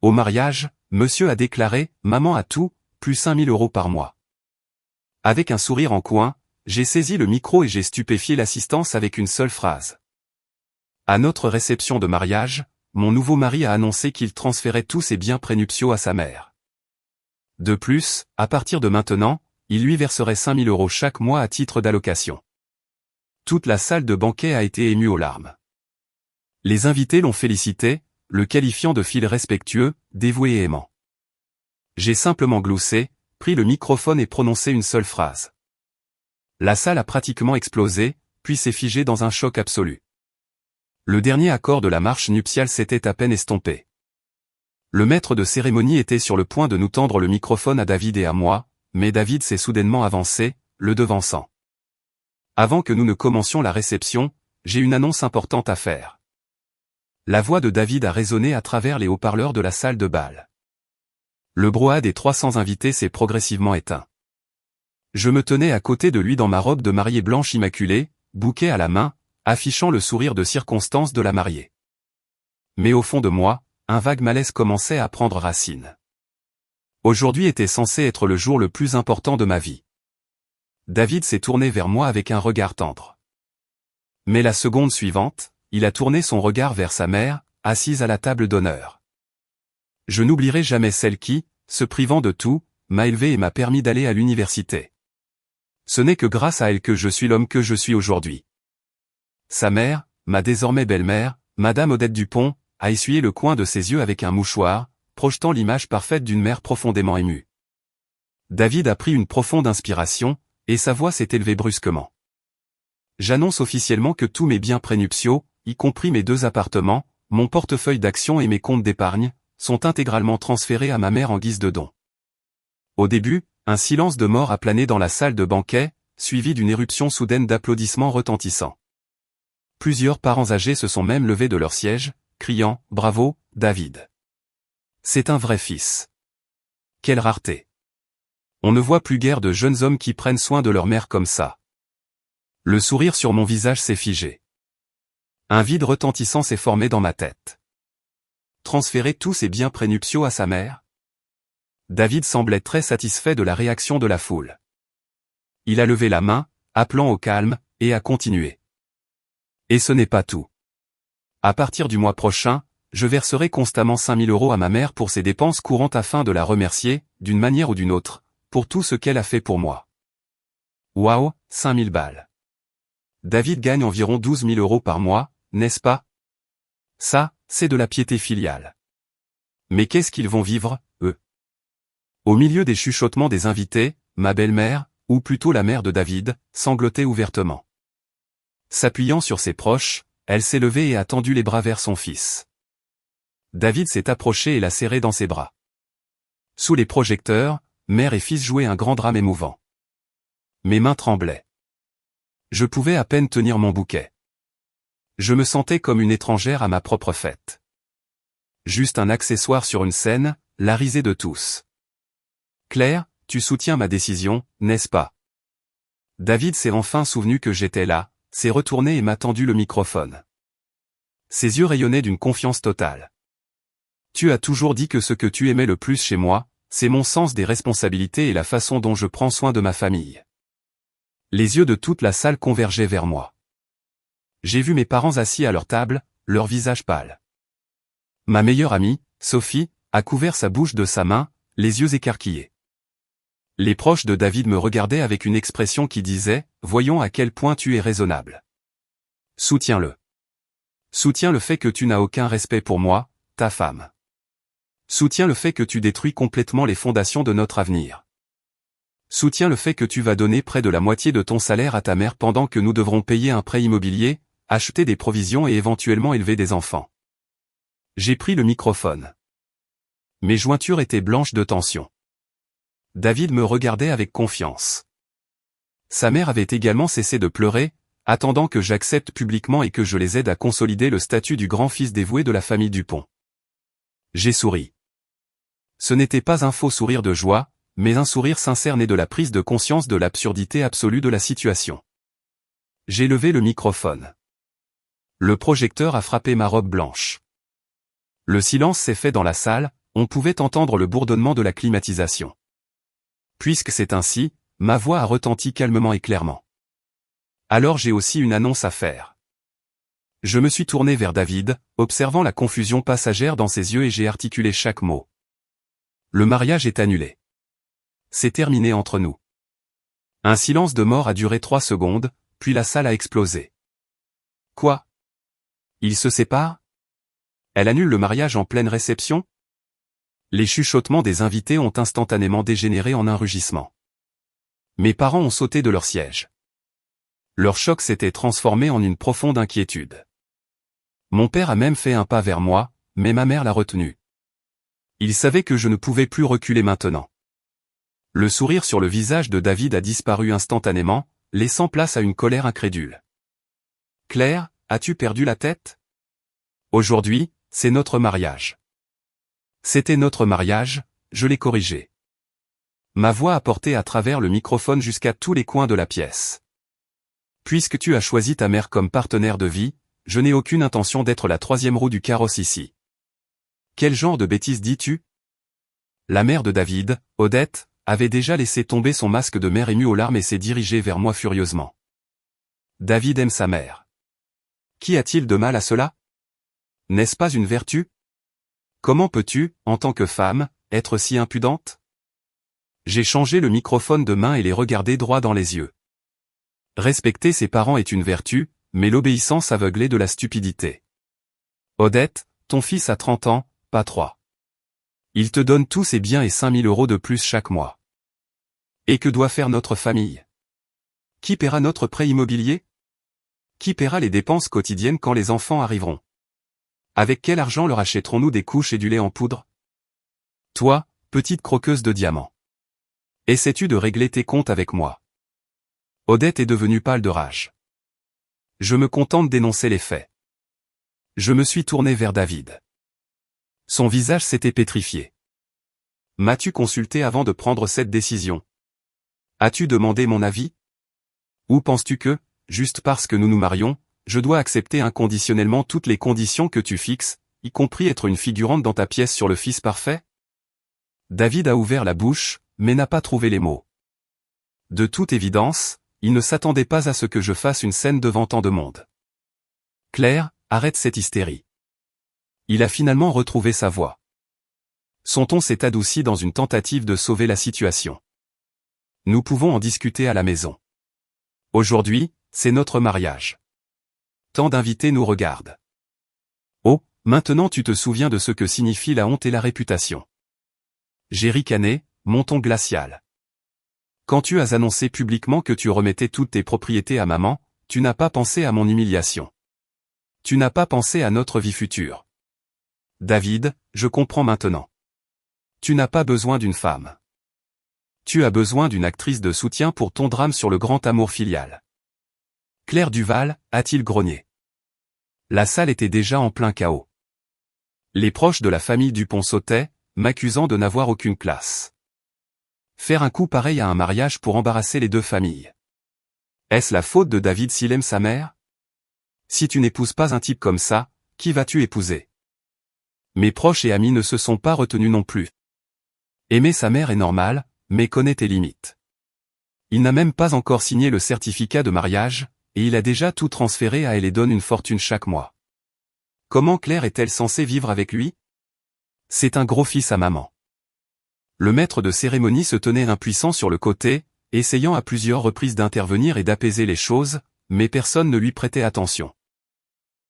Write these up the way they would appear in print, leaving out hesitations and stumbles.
Au mariage, monsieur a déclaré « Maman a tout, plus 5000 € par mois ». Avec un sourire en coin, j'ai saisi le micro et j'ai stupéfié l'assistance avec une seule phrase. À notre réception de mariage, mon nouveau mari a annoncé qu'il transférait tous ses biens prénuptiaux à sa mère. De plus, à partir de maintenant, il lui verserait 5000 € chaque mois à titre d'allocation. Toute la salle de banquet a été émue aux larmes. Les invités l'ont félicité, le qualifiant de fils respectueux, dévoué et aimant. J'ai simplement gloussé, pris le microphone et prononcé une seule phrase. La salle a pratiquement explosé, puis s'est figée dans un choc absolu. Le dernier accord de la marche nuptiale s'était à peine estompé. Le maître de cérémonie était sur le point de nous tendre le microphone à David et à moi, mais David s'est soudainement avancé, le devançant. Avant que nous ne commencions la réception, j'ai une annonce importante à faire. La voix de David a résonné à travers les haut-parleurs de la salle de bal. Le brouhaha des 300 invités s'est progressivement éteint. Je me tenais à côté de lui dans ma robe de mariée blanche immaculée, bouquet à la main, affichant le sourire de circonstance de la mariée. Mais au fond de moi, un vague malaise commençait à prendre racine. Aujourd'hui était censé être le jour le plus important de ma vie. David s'est tourné vers moi avec un regard tendre. Mais la seconde suivante, il a tourné son regard vers sa mère, assise à la table d'honneur. Je n'oublierai jamais celle qui, se privant de tout, m'a élevé et m'a permis d'aller à l'université. Ce n'est que grâce à elle que je suis l'homme que je suis aujourd'hui. Sa mère, ma désormais belle-mère, Madame Odette Dupont, a essuyé le coin de ses yeux avec un mouchoir, projetant l'image parfaite d'une mère profondément émue. David a pris une profonde inspiration, et sa voix s'est élevée brusquement. J'annonce officiellement que tous mes biens prénuptiaux, y compris mes 2 appartements, mon portefeuille d'actions et mes comptes d'épargne, sont intégralement transférés à ma mère en guise de don. Au début, un silence de mort a plané dans la salle de banquet, suivi d'une éruption soudaine d'applaudissements retentissants. Plusieurs parents âgés se sont même levés de leur siège, criant « Bravo, David ! C'est un vrai fils ! Quelle rareté ! On ne voit plus guère de jeunes hommes qui prennent soin de leur mère comme ça. » Le sourire sur mon visage s'est figé. Un vide retentissant s'est formé dans ma tête. Transférer tous ses biens prénuptiaux à sa mère? David semblait très satisfait de la réaction de la foule. Il a levé la main, appelant au calme, et a continué. Et ce n'est pas tout. À partir du mois prochain, je verserai constamment 5000 € à ma mère pour ses dépenses courantes afin de la remercier, d'une manière ou d'une autre, pour tout ce qu'elle a fait pour moi. Waouh, 5000 balles. David gagne environ 12 000 € par mois, n'est-ce pas? Ça, c'est de la piété filiale. Mais qu'est-ce qu'ils vont vivre, eux? Au milieu des chuchotements des invités, ma belle-mère, ou plutôt la mère de David, sanglotait ouvertement. S'appuyant sur ses proches, elle s'est levée et a tendu les bras vers son fils. David s'est approché et l'a serré dans ses bras. Sous les projecteurs, mère et fils jouaient un grand drame émouvant. Mes mains tremblaient. Je pouvais à peine tenir mon bouquet. Je me sentais comme une étrangère à ma propre fête. Juste un accessoire sur une scène, la risée de tous. Claire, tu soutiens ma décision, n'est-ce pas? David s'est enfin souvenu que j'étais là, s'est retourné et m'a tendu le microphone. Ses yeux rayonnaient d'une confiance totale. Tu as toujours dit que ce que tu aimais le plus chez moi, c'est mon sens des responsabilités et la façon dont je prends soin de ma famille. Les yeux de toute la salle convergeaient vers moi. J'ai vu mes parents assis à leur table, leur visage pâle. Ma meilleure amie, Sophie, a couvert sa bouche de sa main, les yeux écarquillés. Les proches de David me regardaient avec une expression qui disait « Voyons à quel point tu es raisonnable. Soutiens-le. Soutiens le fait que tu n'as aucun respect pour moi, ta femme. Soutiens le fait que tu détruis complètement les fondations de notre avenir. Soutiens le fait que tu vas donner près de la moitié de ton salaire à ta mère pendant que nous devrons payer un prêt immobilier, acheter des provisions et éventuellement élever des enfants. » J'ai pris le microphone. Mes jointures étaient blanches de tension. David me regardait avec confiance. Sa mère avait également cessé de pleurer, attendant que j'accepte publiquement et que je les aide à consolider le statut du grand-fils dévoué de la famille Dupont. J'ai souri. Ce n'était pas un faux sourire de joie, mais un sourire sincère né de la prise de conscience de l'absurdité absolue de la situation. J'ai levé le microphone. Le projecteur a frappé ma robe blanche. Le silence s'est fait dans la salle, on pouvait entendre le bourdonnement de la climatisation. Puisque c'est ainsi, ma voix a retenti calmement et clairement. Alors j'ai aussi une annonce à faire. Je me suis tourné vers David, observant la confusion passagère dans ses yeux et j'ai articulé chaque mot. Le mariage est annulé. C'est terminé entre nous. Un silence de mort a duré 3 secondes, puis la salle a explosé. Quoi? Ils se séparent? Elle annule le mariage en pleine réception? Les chuchotements des invités ont instantanément dégénéré en un rugissement. Mes parents ont sauté de leur siège. Leur choc s'était transformé en une profonde inquiétude. Mon père a même fait un pas vers moi, mais ma mère l'a retenu. Il savait que je ne pouvais plus reculer maintenant. Le sourire sur le visage de David a disparu instantanément, laissant place à une colère incrédule. Claire, as-tu perdu la tête? Aujourd'hui, c'est notre mariage. C'était notre mariage, je l'ai corrigé. Ma voix a porté à travers le microphone jusqu'à tous les coins de la pièce. Puisque tu as choisi ta mère comme partenaire de vie, je n'ai aucune intention d'être la 3e roue du carrosse ici. Quel genre de bêtises dis-tu? La mère de David, Odette, avait déjà laissé tomber son masque de mère émue aux larmes et s'est dirigée vers moi furieusement. David aime sa mère. Qu'y a-t-il de mal à cela? N'est-ce pas une vertu? Comment peux-tu, en tant que femme, être si impudente? J'ai changé le microphone de main et les regardé droit dans les yeux. Respecter ses parents est une vertu, mais l'obéissance aveuglée de la stupidité. Odette, ton fils a 30 ans, pas 3. Il te donne tous ses biens et 5 000 € de plus chaque mois. Et que doit faire notre famille? Qui paiera notre prêt immobilier? Qui paiera les dépenses quotidiennes quand les enfants arriveront? Avec quel argent leur achèterons-nous des couches et du lait en poudre? Toi, petite croqueuse de diamants. Essaies-tu de régler tes comptes avec moi? Odette est devenue pâle de rage. Je me contente d'énoncer les faits. Je me suis tourné vers David. Son visage s'était pétrifié. M'as-tu consulté avant de prendre cette décision? As-tu demandé mon avis? Ou penses-tu que, juste parce que nous nous marions, je dois accepter inconditionnellement toutes les conditions que tu fixes, y compris être une figurante dans ta pièce sur le fils parfait? David a ouvert la bouche, mais n'a pas trouvé les mots. De toute évidence, il ne s'attendait pas à ce que je fasse une scène devant tant de monde. Claire, arrête cette hystérie. Il a finalement retrouvé sa voix. Son ton s'est adouci dans une tentative de sauver la situation. Nous pouvons en discuter à la maison. Aujourd'hui, c'est notre mariage. Tant d'invités nous regardent. Oh, maintenant tu te souviens de ce que signifie la honte et la réputation. J'ai ricané, mon ton glacial. Quand tu as annoncé publiquement que tu remettais toutes tes propriétés à maman, tu n'as pas pensé à mon humiliation. Tu n'as pas pensé à notre vie future. David, je comprends maintenant. Tu n'as pas besoin d'une femme. Tu as besoin d'une actrice de soutien pour ton drame sur le grand amour filial. Claire Duval, a-t-il grogné. La salle était déjà en plein chaos. Les proches de la famille Dupont sautaient, m'accusant de n'avoir aucune classe. Faire un coup pareil à un mariage pour embarrasser les deux familles. Est-ce la faute de David s'il aime sa mère? Si tu n'épouses pas un type comme ça, qui vas-tu épouser? Mes proches et amis ne se sont pas retenus non plus. Aimer sa mère est normal, mais connais tes limites. Il n'a même pas encore signé le certificat de mariage, et il a déjà tout transféré à elle et donne une fortune chaque mois. Comment Claire est-elle censée vivre avec lui? C'est un gros fils à maman. Le maître de cérémonie se tenait impuissant sur le côté, essayant à plusieurs reprises d'intervenir et d'apaiser les choses, mais personne ne lui prêtait attention.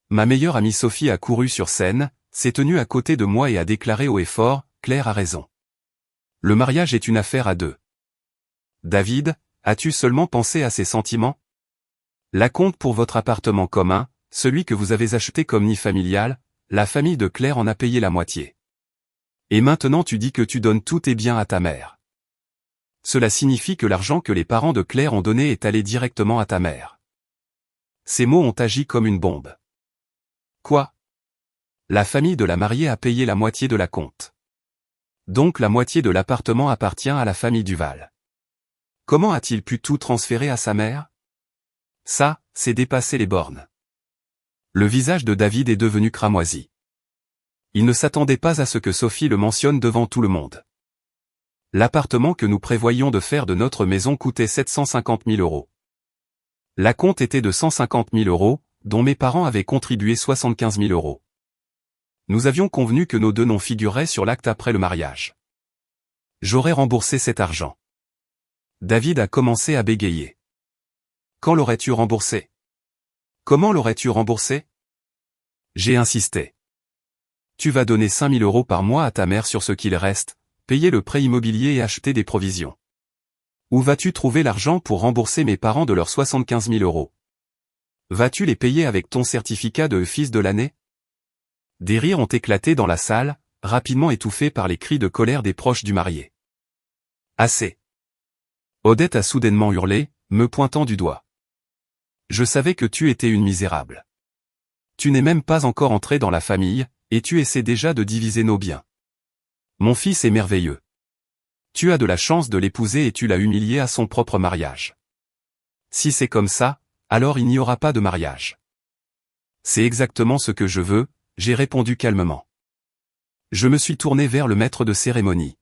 Ma meilleure amie Sophie a couru sur scène, s'est tenue à côté de moi et a déclaré haut et fort, Claire a raison. Le mariage est une affaire à deux. David, as-tu seulement pensé à ses sentiments? La compte pour votre appartement commun, celui que vous avez acheté comme nid familial, la famille de Claire en a payé la moitié. Et maintenant tu dis que tu donnes tous tes biens à ta mère. Cela signifie que l'argent que les parents de Claire ont donné est allé directement à ta mère. Ces mots ont agi comme une bombe. Quoi? La famille de la mariée a payé la moitié de la compte. Donc la moitié de l'appartement appartient à la famille Duval. Comment a-t-il pu tout transférer à sa mère? Ça, c'est dépasser les bornes. Le visage de David est devenu cramoisi. Il ne s'attendait pas à ce que Sophie le mentionne devant tout le monde. L'appartement que nous prévoyions de faire de notre maison coûtait 750 000 euros. L'acompte était de 150 000 euros, dont mes parents avaient contribué 75 000 euros. Nous avions convenu que nos deux noms figureraient sur l'acte après le mariage. J'aurais remboursé cet argent. David a commencé à bégayer. Quand l'aurais-tu remboursé? Comment l'aurais-tu remboursé? J'ai insisté. Tu vas donner 5 000 euros par mois à ta mère sur ce qu'il reste, payer le prêt immobilier et acheter des provisions. Où vas-tu trouver l'argent pour rembourser mes parents de leurs 75 000 euros? Vas-tu les payer avec ton certificat de fils de l'année? Des rires ont éclaté dans la salle, rapidement étouffés par les cris de colère des proches du marié. Assez. Odette a soudainement hurlé, me pointant du doigt. Je savais que tu étais une misérable. Tu n'es même pas encore entré dans la famille, et tu essaies déjà de diviser nos biens. Mon fils est merveilleux. Tu as de la chance de l'épouser et tu l'as humilié à son propre mariage. Si c'est comme ça, alors il n'y aura pas de mariage. C'est exactement ce que je veux, j'ai répondu calmement. Je me suis tourné vers le maître de cérémonie.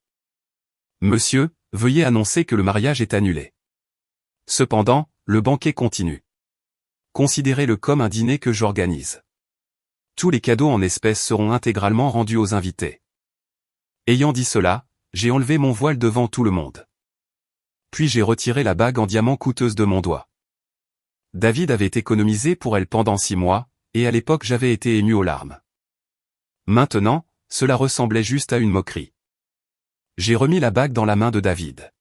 Monsieur, veuillez annoncer que le mariage est annulé. Cependant, le banquet continue. Considérez-le comme un dîner que j'organise. Tous les cadeaux en espèces seront intégralement rendus aux invités. Ayant dit cela, j'ai enlevé mon voile devant tout le monde. Puis j'ai retiré la bague en diamant coûteuse de mon doigt. David avait économisé pour elle pendant 6 mois, et à l'époque j'avais été ému aux larmes. Maintenant, cela ressemblait juste à une moquerie. J'ai remis la bague dans la main de David.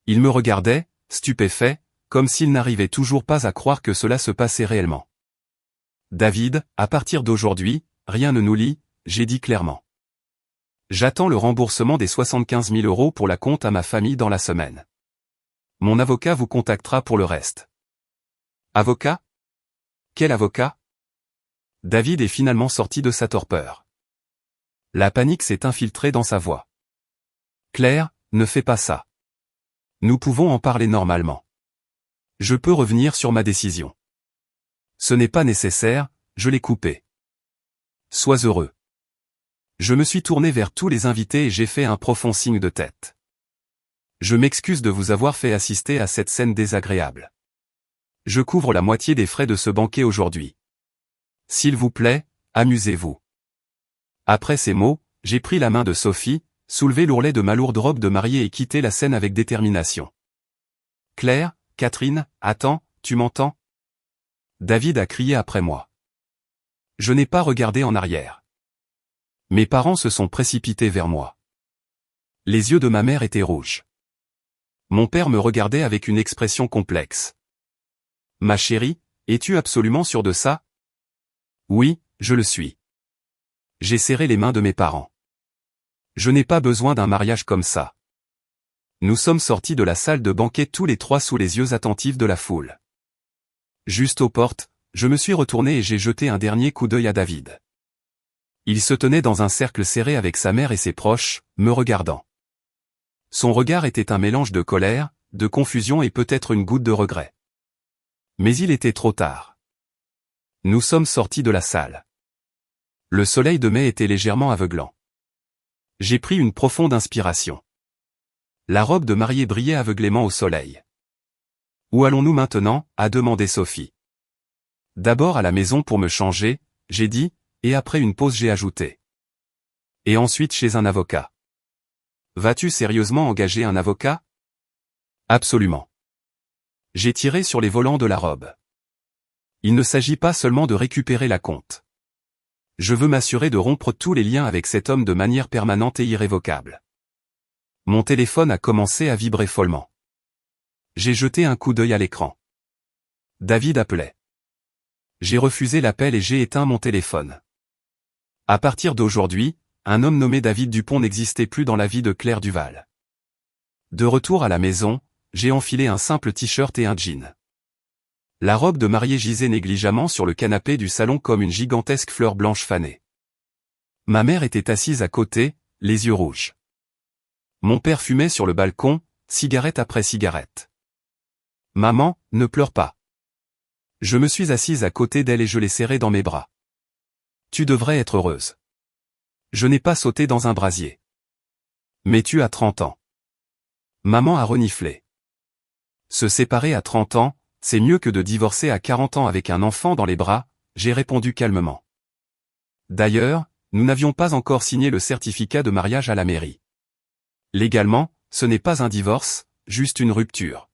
Il me regardait, stupéfait, comme s'il n'arrivait toujours pas à croire que cela se passait réellement. David, à partir d'aujourd'hui, rien ne nous lie, j'ai dit clairement. J'attends le remboursement des 75 000 euros pour la compte à ma famille dans la semaine. Mon avocat vous contactera pour le reste. Avocat? Quel avocat? David est finalement sorti de sa torpeur. La panique s'est infiltrée dans sa voix. Claire, ne fais pas ça. Nous pouvons en parler normalement. Je peux revenir sur ma décision. Ce n'est pas nécessaire, je l'ai coupé. Sois heureux. Je me suis tourné vers tous les invités et j'ai fait un profond signe de tête. Je m'excuse de vous avoir fait assister à cette scène désagréable. Je couvre la moitié des frais de ce banquet aujourd'hui. S'il vous plaît, amusez-vous. Après ces mots, j'ai pris la main de Sophie, soulevé l'ourlet de ma lourde robe de mariée et quitté la scène avec détermination. Claire, Catherine, attends, tu m'entends? David a crié après moi. Je n'ai pas regardé en arrière. Mes parents se sont précipités vers moi. Les yeux de ma mère étaient rouges. Mon père me regardait avec une expression complexe. Ma chérie, es-tu absolument sûre de ça? Oui, je le suis. J'ai serré les mains de mes parents. Je n'ai pas besoin d'un mariage comme ça. Nous sommes sortis de la salle de banquet tous les trois sous les yeux attentifs de la foule. Juste aux portes, je me suis retourné et j'ai jeté un dernier coup d'œil à David. Il se tenait dans un cercle serré avec sa mère et ses proches, me regardant. Son regard était un mélange de colère, de confusion et peut-être une goutte de regret. Mais il était trop tard. Nous sommes sortis de la salle. Le soleil de mai était légèrement aveuglant. J'ai pris une profonde inspiration. La robe de mariée brillait aveuglément au soleil. Où allons-nous maintenant? A demandé Sophie. D'abord à la maison pour me changer, j'ai dit, et après une pause j'ai ajouté. Et ensuite chez un avocat. Vas-tu sérieusement engager un avocat? Absolument. J'ai tiré sur les volants de la robe. Il ne s'agit pas seulement de récupérer la compte. Je veux m'assurer de rompre tous les liens avec cet homme de manière permanente et irrévocable. Mon téléphone a commencé à vibrer follement. J'ai jeté un coup d'œil à l'écran. David appelait. J'ai refusé l'appel et j'ai éteint mon téléphone. À partir d'aujourd'hui, un homme nommé David Dupont n'existait plus dans la vie de Claire Duval. De retour à la maison, j'ai enfilé un simple t-shirt et un jean. La robe de mariée gisait négligemment sur le canapé du salon comme une gigantesque fleur blanche fanée. Ma mère était assise à côté, les yeux rouges. Mon père fumait sur le balcon, cigarette après cigarette. Maman, ne pleure pas. Je me suis assise à côté d'elle et je l'ai serrée dans mes bras. Tu devrais être heureuse. Je n'ai pas sauté dans un brasier. Mais tu as 30 ans. Maman a reniflé. Se séparer à 30 ans, c'est mieux que de divorcer à 40 ans avec un enfant dans les bras, j'ai répondu calmement. D'ailleurs, nous n'avions pas encore signé le certificat de mariage à la mairie. Légalement, ce n'est pas un divorce, juste une rupture.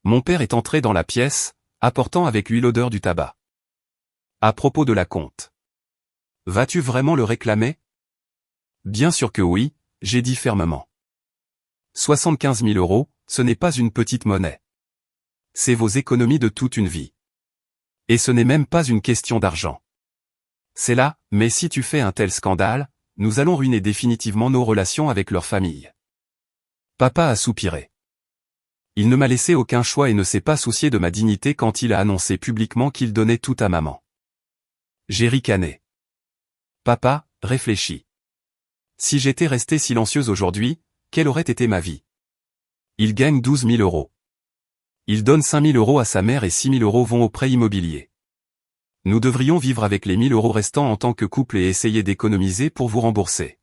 Mon père est entré dans la pièce, apportant avec lui l'odeur du tabac. À propos de l'acompte. Vas-tu vraiment le réclamer? Bien sûr que oui, j'ai dit fermement. 75 000 €, ce n'est pas une petite monnaie. C'est vos économies de toute une vie. Et ce n'est même pas une question d'argent. C'est là, mais si tu fais un tel scandale, nous allons ruiner définitivement nos relations avec leur famille. Papa a soupiré. Il ne m'a laissé aucun choix et ne s'est pas soucié de ma dignité quand il a annoncé publiquement qu'il donnait tout à maman. J'ai ricané. Papa, réfléchis. Si j'étais resté silencieuse aujourd'hui, quelle aurait été ma vie? Il gagne 12 000 €. Il donne 5 000 € à sa mère et 6 000 € vont au prêt immobilier. Nous devrions vivre avec les 1 000 € restants en tant que couple et essayer d'économiser pour vous rembourser.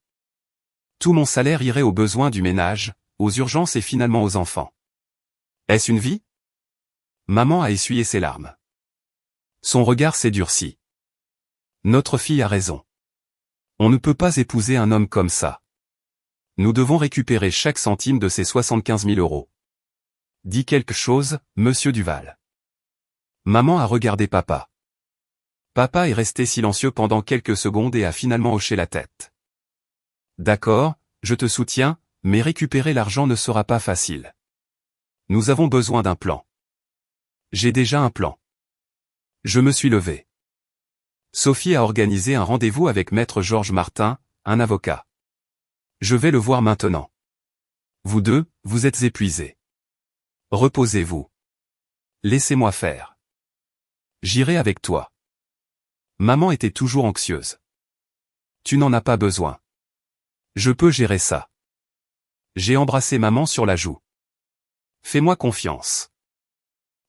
Tout mon salaire irait aux besoins du ménage, aux urgences et finalement aux enfants. Est-ce une vie? Maman a essuyé ses larmes. Son regard s'est durci. Notre fille a raison. On ne peut pas épouser un homme comme ça. Nous devons récupérer chaque centime de ces 75 000 €. Dis quelque chose, monsieur Duval. Maman a regardé papa. Papa est resté silencieux pendant quelques secondes et a finalement hoché la tête. D'accord, je te soutiens, mais récupérer l'argent ne sera pas facile. Nous avons besoin d'un plan. J'ai déjà un plan. Je me suis levé. Sophie a organisé un rendez-vous avec maître Georges Martin, un avocat. Je vais le voir maintenant. Vous deux, vous êtes épuisés. Reposez-vous. Laissez-moi faire. J'irai avec toi. Maman était toujours anxieuse. Tu n'en as pas besoin. Je peux gérer ça. J'ai embrassé maman sur la joue. Fais-moi confiance.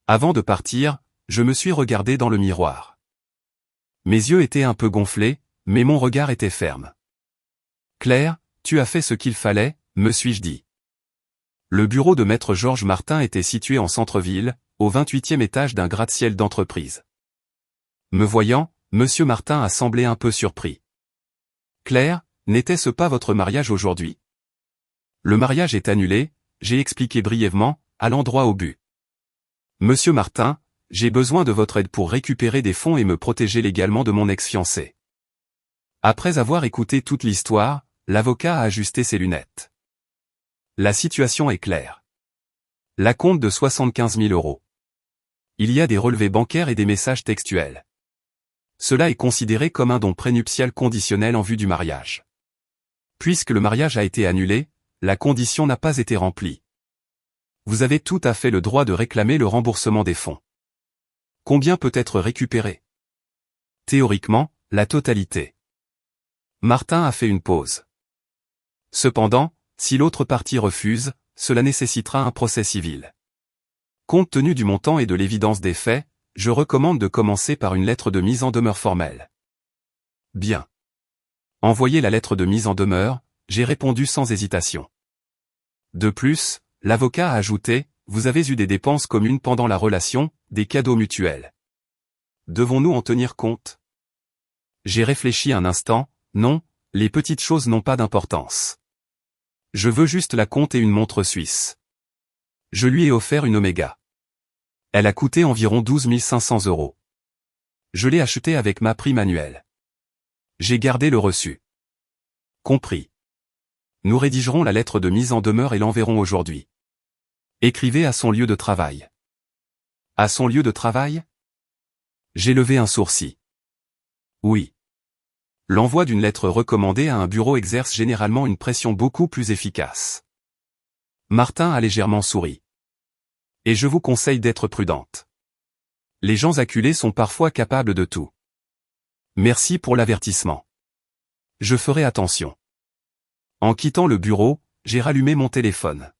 Avant de partir, je me suis regardé dans le miroir. Mes yeux étaient un peu gonflés, mais mon regard était ferme. Claire, tu as fait ce qu'il fallait, me suis-je dit. Le bureau de maître Georges Martin était situé en centre-ville, au 28e étage d'un gratte-ciel d'entreprise. Me voyant, monsieur Martin a semblé un peu surpris. Claire, n'était-ce pas votre mariage aujourd'hui? Le mariage est annulé, j'ai expliqué brièvement, allant droit au but. Monsieur Martin, j'ai besoin de votre aide pour récupérer des fonds et me protéger légalement de mon ex-fiancé. Après avoir écouté toute l'histoire, l'avocat a ajusté ses lunettes. La situation est claire. L'acompte de 75 000 €. Il y a des relevés bancaires et des messages textuels. Cela est considéré comme un don prénuptial conditionnel en vue du mariage. Puisque le mariage a été annulé, la condition n'a pas été remplie. Vous avez tout à fait le droit de réclamer le remboursement des fonds. Combien peut être récupéré? Théoriquement, la totalité. Martin a fait une pause. Cependant, si l'autre partie refuse, cela nécessitera un procès civil. Compte tenu du montant et de l'évidence des faits, je recommande de commencer par une lettre de mise en demeure formelle. Bien. Envoyez la lettre de mise en demeure, j'ai répondu sans hésitation. De plus, l'avocat a ajouté, vous avez eu des dépenses communes pendant la relation, des cadeaux mutuels. Devons-nous en tenir compte? J'ai réfléchi un instant, non, les petites choses n'ont pas d'importance. Je veux juste la compte et une montre suisse. Je lui ai offert une Omega. Elle a coûté environ 12 500 €. Je l'ai achetée avec ma prime annuelle. J'ai gardé le reçu. Compris. Nous rédigerons la lettre de mise en demeure et l'enverrons aujourd'hui. Écrivez à son lieu de travail. À son lieu de travail? J'ai levé un sourcil. Oui. L'envoi d'une lettre recommandée à un bureau exerce généralement une pression beaucoup plus efficace. Martin a légèrement souri. Et je vous conseille d'être prudente. Les gens acculés sont parfois capables de tout. Merci pour l'avertissement. Je ferai attention. En quittant le bureau, j'ai rallumé mon téléphone.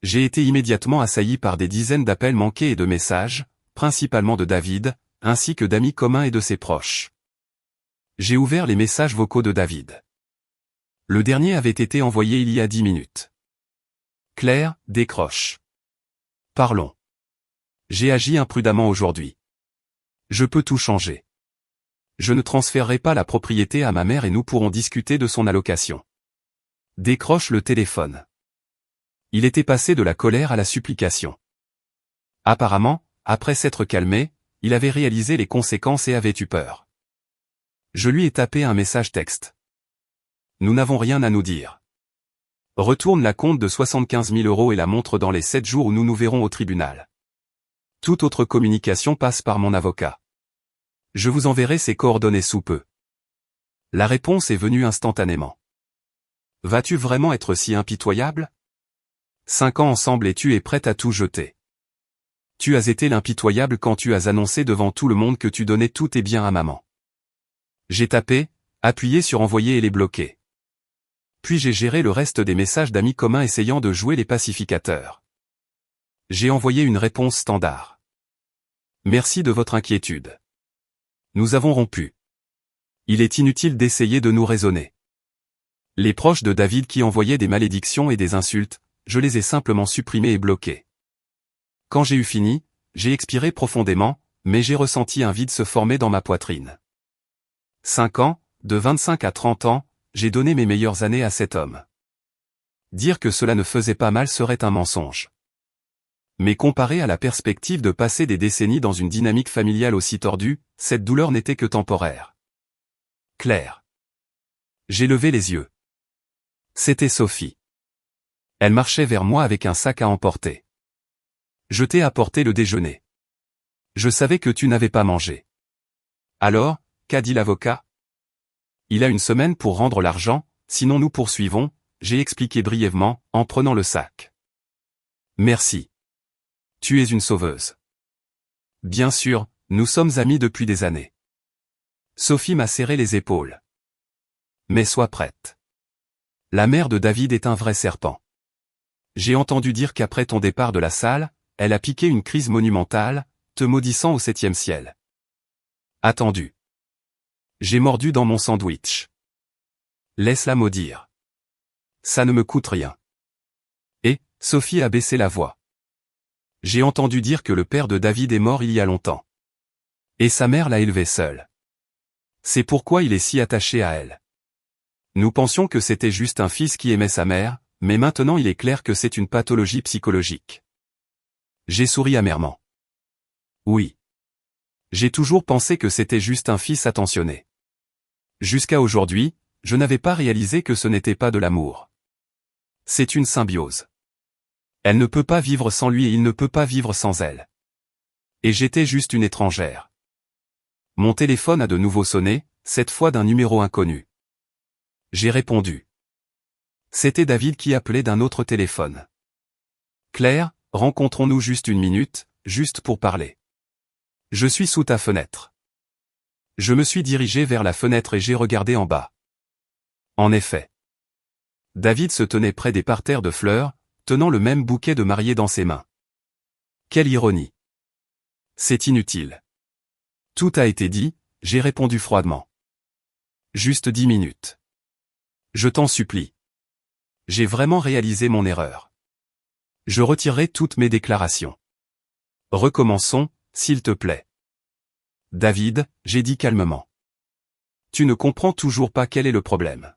J'ai été immédiatement assailli par des dizaines d'appels manqués et de messages, principalement de David, ainsi que d'amis communs et de ses proches. J'ai ouvert les messages vocaux de David. Le dernier avait été envoyé il y a 10 minutes. Claire, décroche. Parlons. J'ai agi imprudemment aujourd'hui. Je peux tout changer. Je ne transférerai pas la propriété à ma mère et nous pourrons discuter de son allocation. Décroche le téléphone. Il était passé de la colère à la supplication. Apparemment, après s'être calmé, il avait réalisé les conséquences et avait eu peur. Je lui ai tapé un message texte. Nous n'avons rien à nous dire. Retourne la compte de 75 000 € et la montre dans les 7 jours où nous nous verrons au tribunal. Toute autre communication passe par mon avocat. Je vous enverrai ses coordonnées sous peu. La réponse est venue instantanément. Vas-tu vraiment être si impitoyable? 5 ans ensemble et tu es prête à tout jeter. Tu as été l'impitoyable quand tu as annoncé devant tout le monde que tu donnais tous tes biens à maman. J'ai tapé, appuyé sur envoyer et les bloquer. Puis j'ai géré le reste des messages d'amis communs essayant de jouer les pacificateurs. J'ai envoyé une réponse standard. Merci de votre inquiétude. Nous avons rompu. Il est inutile d'essayer de nous raisonner. Les proches de David qui envoyaient des malédictions et des insultes, je les ai simplement supprimés et bloqués. Quand j'ai eu fini, j'ai expiré profondément, mais j'ai ressenti un vide se former dans ma poitrine. 5 ans, de 25 à 30 ans, j'ai donné mes meilleures années à cet homme. Dire que cela ne faisait pas mal serait un mensonge. Mais comparé à la perspective de passer des décennies dans une dynamique familiale aussi tordue, cette douleur n'était que temporaire. Claire. J'ai levé les yeux. C'était Sophie. Elle marchait vers moi avec un sac à emporter. Je t'ai apporté le déjeuner. Je savais que tu n'avais pas mangé. Alors, qu'a dit l'avocat? Il a une semaine pour rendre l'argent, sinon nous poursuivons, j'ai expliqué brièvement, en prenant le sac. Merci. Tu es une sauveuse. Bien sûr, nous sommes amis depuis des années. Sophie m'a serré les épaules. Mais sois prête. La mère de David est un vrai serpent. J'ai entendu dire qu'après ton départ de la salle, elle a piqué une crise monumentale, te maudissant au 7e ciel. Attendu. J'ai mordu dans mon sandwich. Laisse-la maudire. Ça ne me coûte rien. Et, Sophie a baissé la voix. J'ai entendu dire que le père de David est mort il y a longtemps. Et sa mère l'a élevé seule. C'est pourquoi il est si attaché à elle. Nous pensions que c'était juste un fils qui aimait sa mère, mais maintenant il est clair que c'est une pathologie psychologique. J'ai souri amèrement. Oui. J'ai toujours pensé que c'était juste un fils attentionné. Jusqu'à aujourd'hui, je n'avais pas réalisé que ce n'était pas de l'amour. C'est une symbiose. Elle ne peut pas vivre sans lui et il ne peut pas vivre sans elle. Et j'étais juste une étrangère. Mon téléphone a de nouveau sonné, cette fois d'un numéro inconnu. J'ai répondu. C'était David qui appelait d'un autre téléphone. Claire, rencontrons-nous juste une minute, juste pour parler. Je suis sous ta fenêtre. Je me suis dirigé vers la fenêtre et j'ai regardé en bas. En effet. David se tenait près des parterres de fleurs, tenant le même bouquet de mariée dans ses mains. Quelle ironie. C'est inutile. Tout a été dit, j'ai répondu froidement. Juste 10 minutes. Je t'en supplie. J'ai vraiment réalisé mon erreur. Je retirerai toutes mes déclarations. Recommençons, s'il te plaît. David, j'ai dit calmement. Tu ne comprends toujours pas quel est le problème.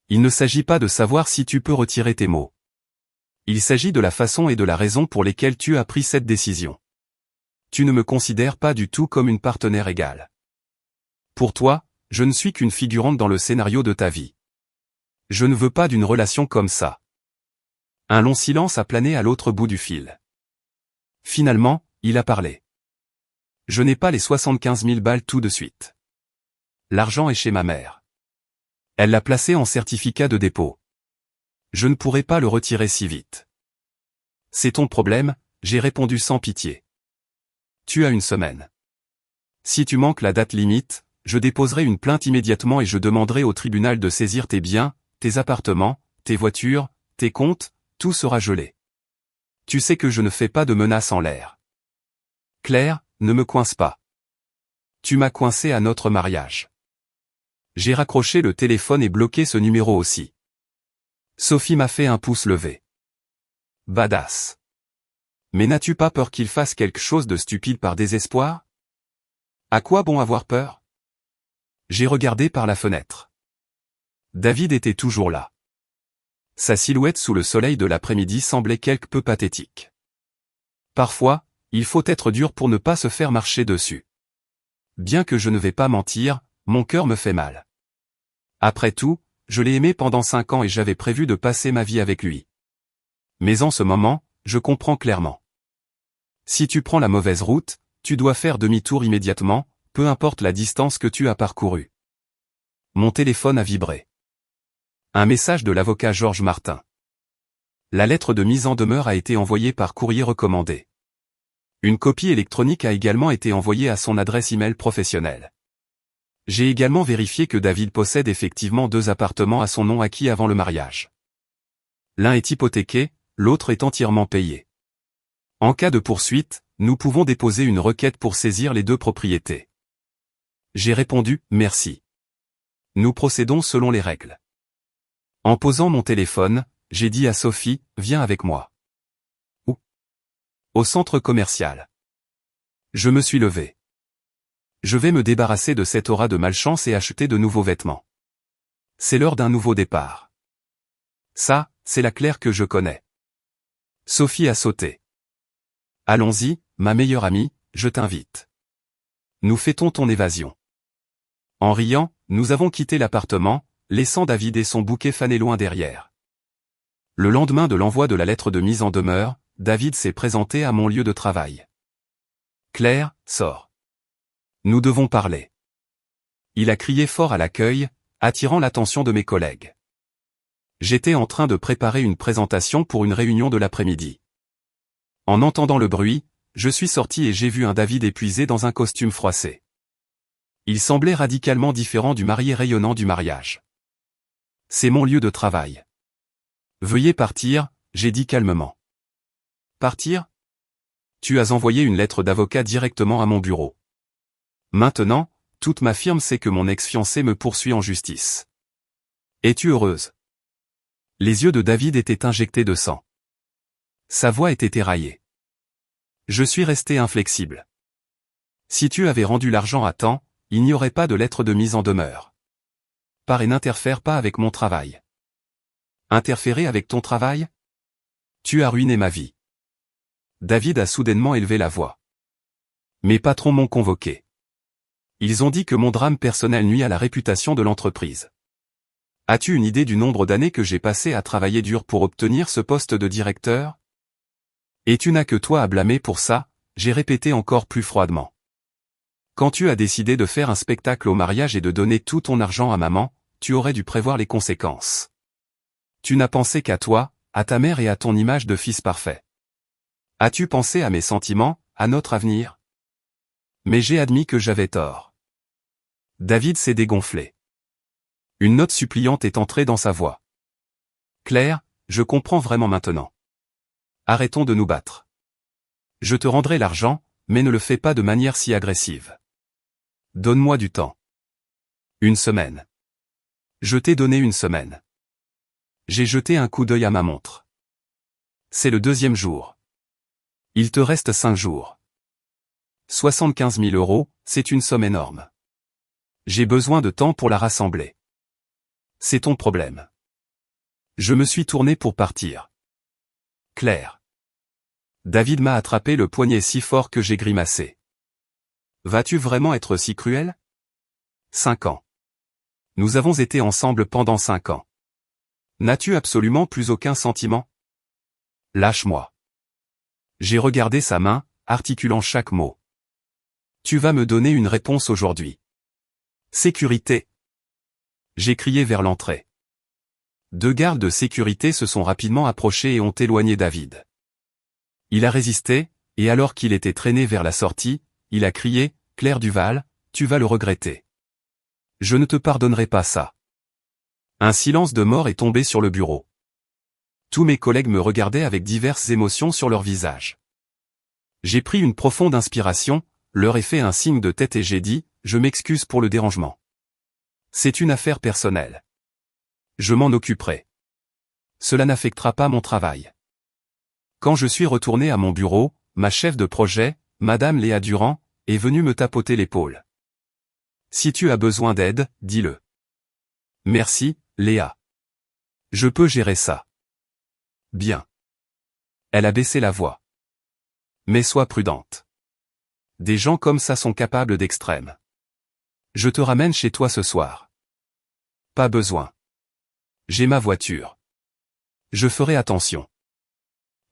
Il ne s'agit pas de savoir si tu peux retirer tes mots. Il s'agit de la façon et de la raison pour lesquelles tu as pris cette décision. Tu ne me considères pas du tout comme une partenaire égale. Pour toi, je ne suis qu'une figurante dans le scénario de ta vie. Je ne veux pas d'une relation comme ça. Un long silence a plané à l'autre bout du fil. Finalement, il a parlé. Je n'ai pas les 75 000 balles tout de suite. L'argent est chez ma mère. Elle l'a placé en certificat de dépôt. Je ne pourrai pas le retirer si vite. C'est ton problème, j'ai répondu sans pitié. Tu as une semaine. Si tu manques la date limite, je déposerai une plainte immédiatement et je demanderai au tribunal de saisir tes biens, tes appartements, tes voitures, tes comptes, tout sera gelé. Tu sais que je ne fais pas de menaces en l'air. Claire, ne me coince pas. Tu m'as coincé à notre mariage. J'ai raccroché le téléphone et bloqué ce numéro aussi. Sophie m'a fait un pouce levé. Badass. Mais n'as-tu pas peur qu'il fasse quelque chose de stupide par désespoir? À quoi bon avoir peur? J'ai regardé par la fenêtre. David était toujours là. Sa silhouette sous le soleil de l'après-midi semblait quelque peu pathétique. Parfois, il faut être dur pour ne pas se faire marcher dessus. Bien que je ne vais pas mentir, mon cœur me fait mal. Après tout, je l'ai aimé pendant 5 ans et j'avais prévu de passer ma vie avec lui. Mais en ce moment, je comprends clairement. Si tu prends la mauvaise route, tu dois faire demi-tour immédiatement, peu importe la distance que tu as parcourue. Mon téléphone a vibré. Un message de l'avocat Georges Martin. La lettre de mise en demeure a été envoyée par courrier recommandé. Une copie électronique a également été envoyée à son adresse email professionnelle. J'ai également vérifié que David possède effectivement 2 appartements à son nom acquis avant le mariage. L'un est hypothéqué, l'autre est entièrement payé. En cas de poursuite, nous pouvons déposer une requête pour saisir les 2 propriétés. J'ai répondu « Merci ». Nous procédons selon les règles. En posant mon téléphone, j'ai dit à Sophie « Viens avec moi ». Où? Au centre commercial. Je me suis levé. Je vais me débarrasser de cette aura de malchance et acheter de nouveaux vêtements. C'est l'heure d'un nouveau départ. Ça, c'est la Claire que je connais. Sophie a sauté. Allons-y, ma meilleure amie, je t'invite. Nous fêtons ton évasion. En riant, nous avons quitté l'appartement, laissant David et son bouquet fané loin derrière. Le lendemain de l'envoi de la lettre de mise en demeure, David s'est présenté à mon lieu de travail. Claire, sors. Nous devons parler. Il a crié fort à l'accueil, attirant l'attention de mes collègues. J'étais en train de préparer une présentation pour une réunion de l'après-midi. En entendant le bruit, je suis sorti et j'ai vu un David épuisé dans un costume froissé. Il semblait radicalement différent du marié rayonnant du mariage. C'est mon lieu de travail. Veuillez partir, j'ai dit calmement. Partir? Tu as envoyé une lettre d'avocat directement à mon bureau. Maintenant, toute ma firme sait que mon ex-fiancé me poursuit en justice. Es-tu heureuse? Les yeux de David étaient injectés de sang. Sa voix était éraillée. Je suis resté inflexible. Si tu avais rendu l'argent à temps, il n'y aurait pas de lettre de mise en demeure. Pars et n'interfère pas avec mon travail. Interférer avec ton travail? Tu as ruiné ma vie. David a soudainement élevé la voix. Mes patrons m'ont convoqué. Ils ont dit que mon drame personnel nuit à la réputation de l'entreprise. As-tu une idée du nombre d'années que j'ai passé à travailler dur pour obtenir ce poste de directeur? Et tu n'as que toi à blâmer pour ça, j'ai répété encore plus froidement. Quand tu as décidé de faire un spectacle au mariage et de donner tout ton argent à maman, tu aurais dû prévoir les conséquences. Tu n'as pensé qu'à toi, à ta mère et à ton image de fils parfait. As-tu pensé à mes sentiments, à notre avenir? Mais j'ai admis que j'avais tort. David s'est dégonflé. Une note suppliante est entrée dans sa voix. Claire, je comprends vraiment maintenant. Arrêtons de nous battre. Je te rendrai l'argent, mais ne le fais pas de manière si agressive. Donne-moi du temps. 1 semaine. Je t'ai donné 1 semaine. J'ai jeté un coup d'œil à ma montre. C'est le 2e jour. Il te reste 5 jours. 75 000 €, c'est une somme énorme. J'ai besoin de temps pour la rassembler. C'est ton problème. Je me suis tourné pour partir. Claire. David m'a attrapé le poignet si fort que j'ai grimacé. Vas-tu vraiment être si cruel? 5 ans. Nous avons été ensemble pendant 5 ans. N'as-tu absolument plus aucun sentiment? Lâche-moi. J'ai regardé sa main, articulant chaque mot. Tu vas me donner une réponse aujourd'hui. Sécurité. J'ai crié vers l'entrée. 2 gardes de sécurité se sont rapidement approchés et ont éloigné David. Il a résisté, et alors qu'il était traîné vers la sortie, il a crié, « Claire Duval, tu vas le regretter. Je ne te pardonnerai pas ça. » Un silence de mort est tombé sur le bureau. Tous mes collègues me regardaient avec diverses émotions sur leur visage. J'ai pris une profonde inspiration, leur ai fait un signe de tête et j'ai dit, « Je m'excuse pour le dérangement. » C'est une affaire personnelle. Je m'en occuperai. Cela n'affectera pas mon travail. Quand je suis retourné à mon bureau, ma chef de projet, Madame Léa Durand, est venue me tapoter l'épaule. Si tu as besoin d'aide, dis-le. Merci, Léa. Je peux gérer ça. Bien. Elle a baissé la voix. Mais sois prudente. Des gens comme ça sont capables d'extrêmes. Je te ramène chez toi ce soir. Pas besoin. J'ai ma voiture. Je ferai attention.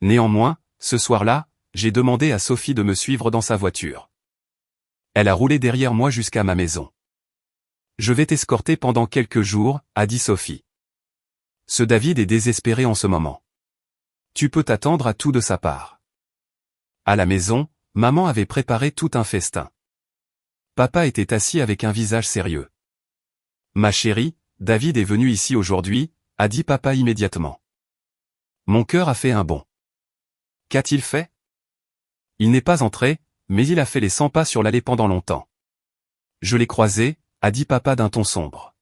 Néanmoins, ce soir-là, j'ai demandé à Sophie de me suivre dans sa voiture. Elle a roulé derrière moi jusqu'à ma maison. Je vais t'escorter pendant quelques jours, a dit Sophie. Ce David est désespéré en ce moment. Tu peux t'attendre à tout de sa part. À la maison, maman avait préparé tout un festin. Papa était assis avec un visage sérieux. Ma chérie, David est venu ici aujourd'hui, a dit papa immédiatement. Mon cœur a fait un bond. Qu'a-t-il fait? Il n'est pas entré, mais il a fait les 100 pas sur l'allée pendant longtemps. Je l'ai croisé, a dit papa d'un ton sombre.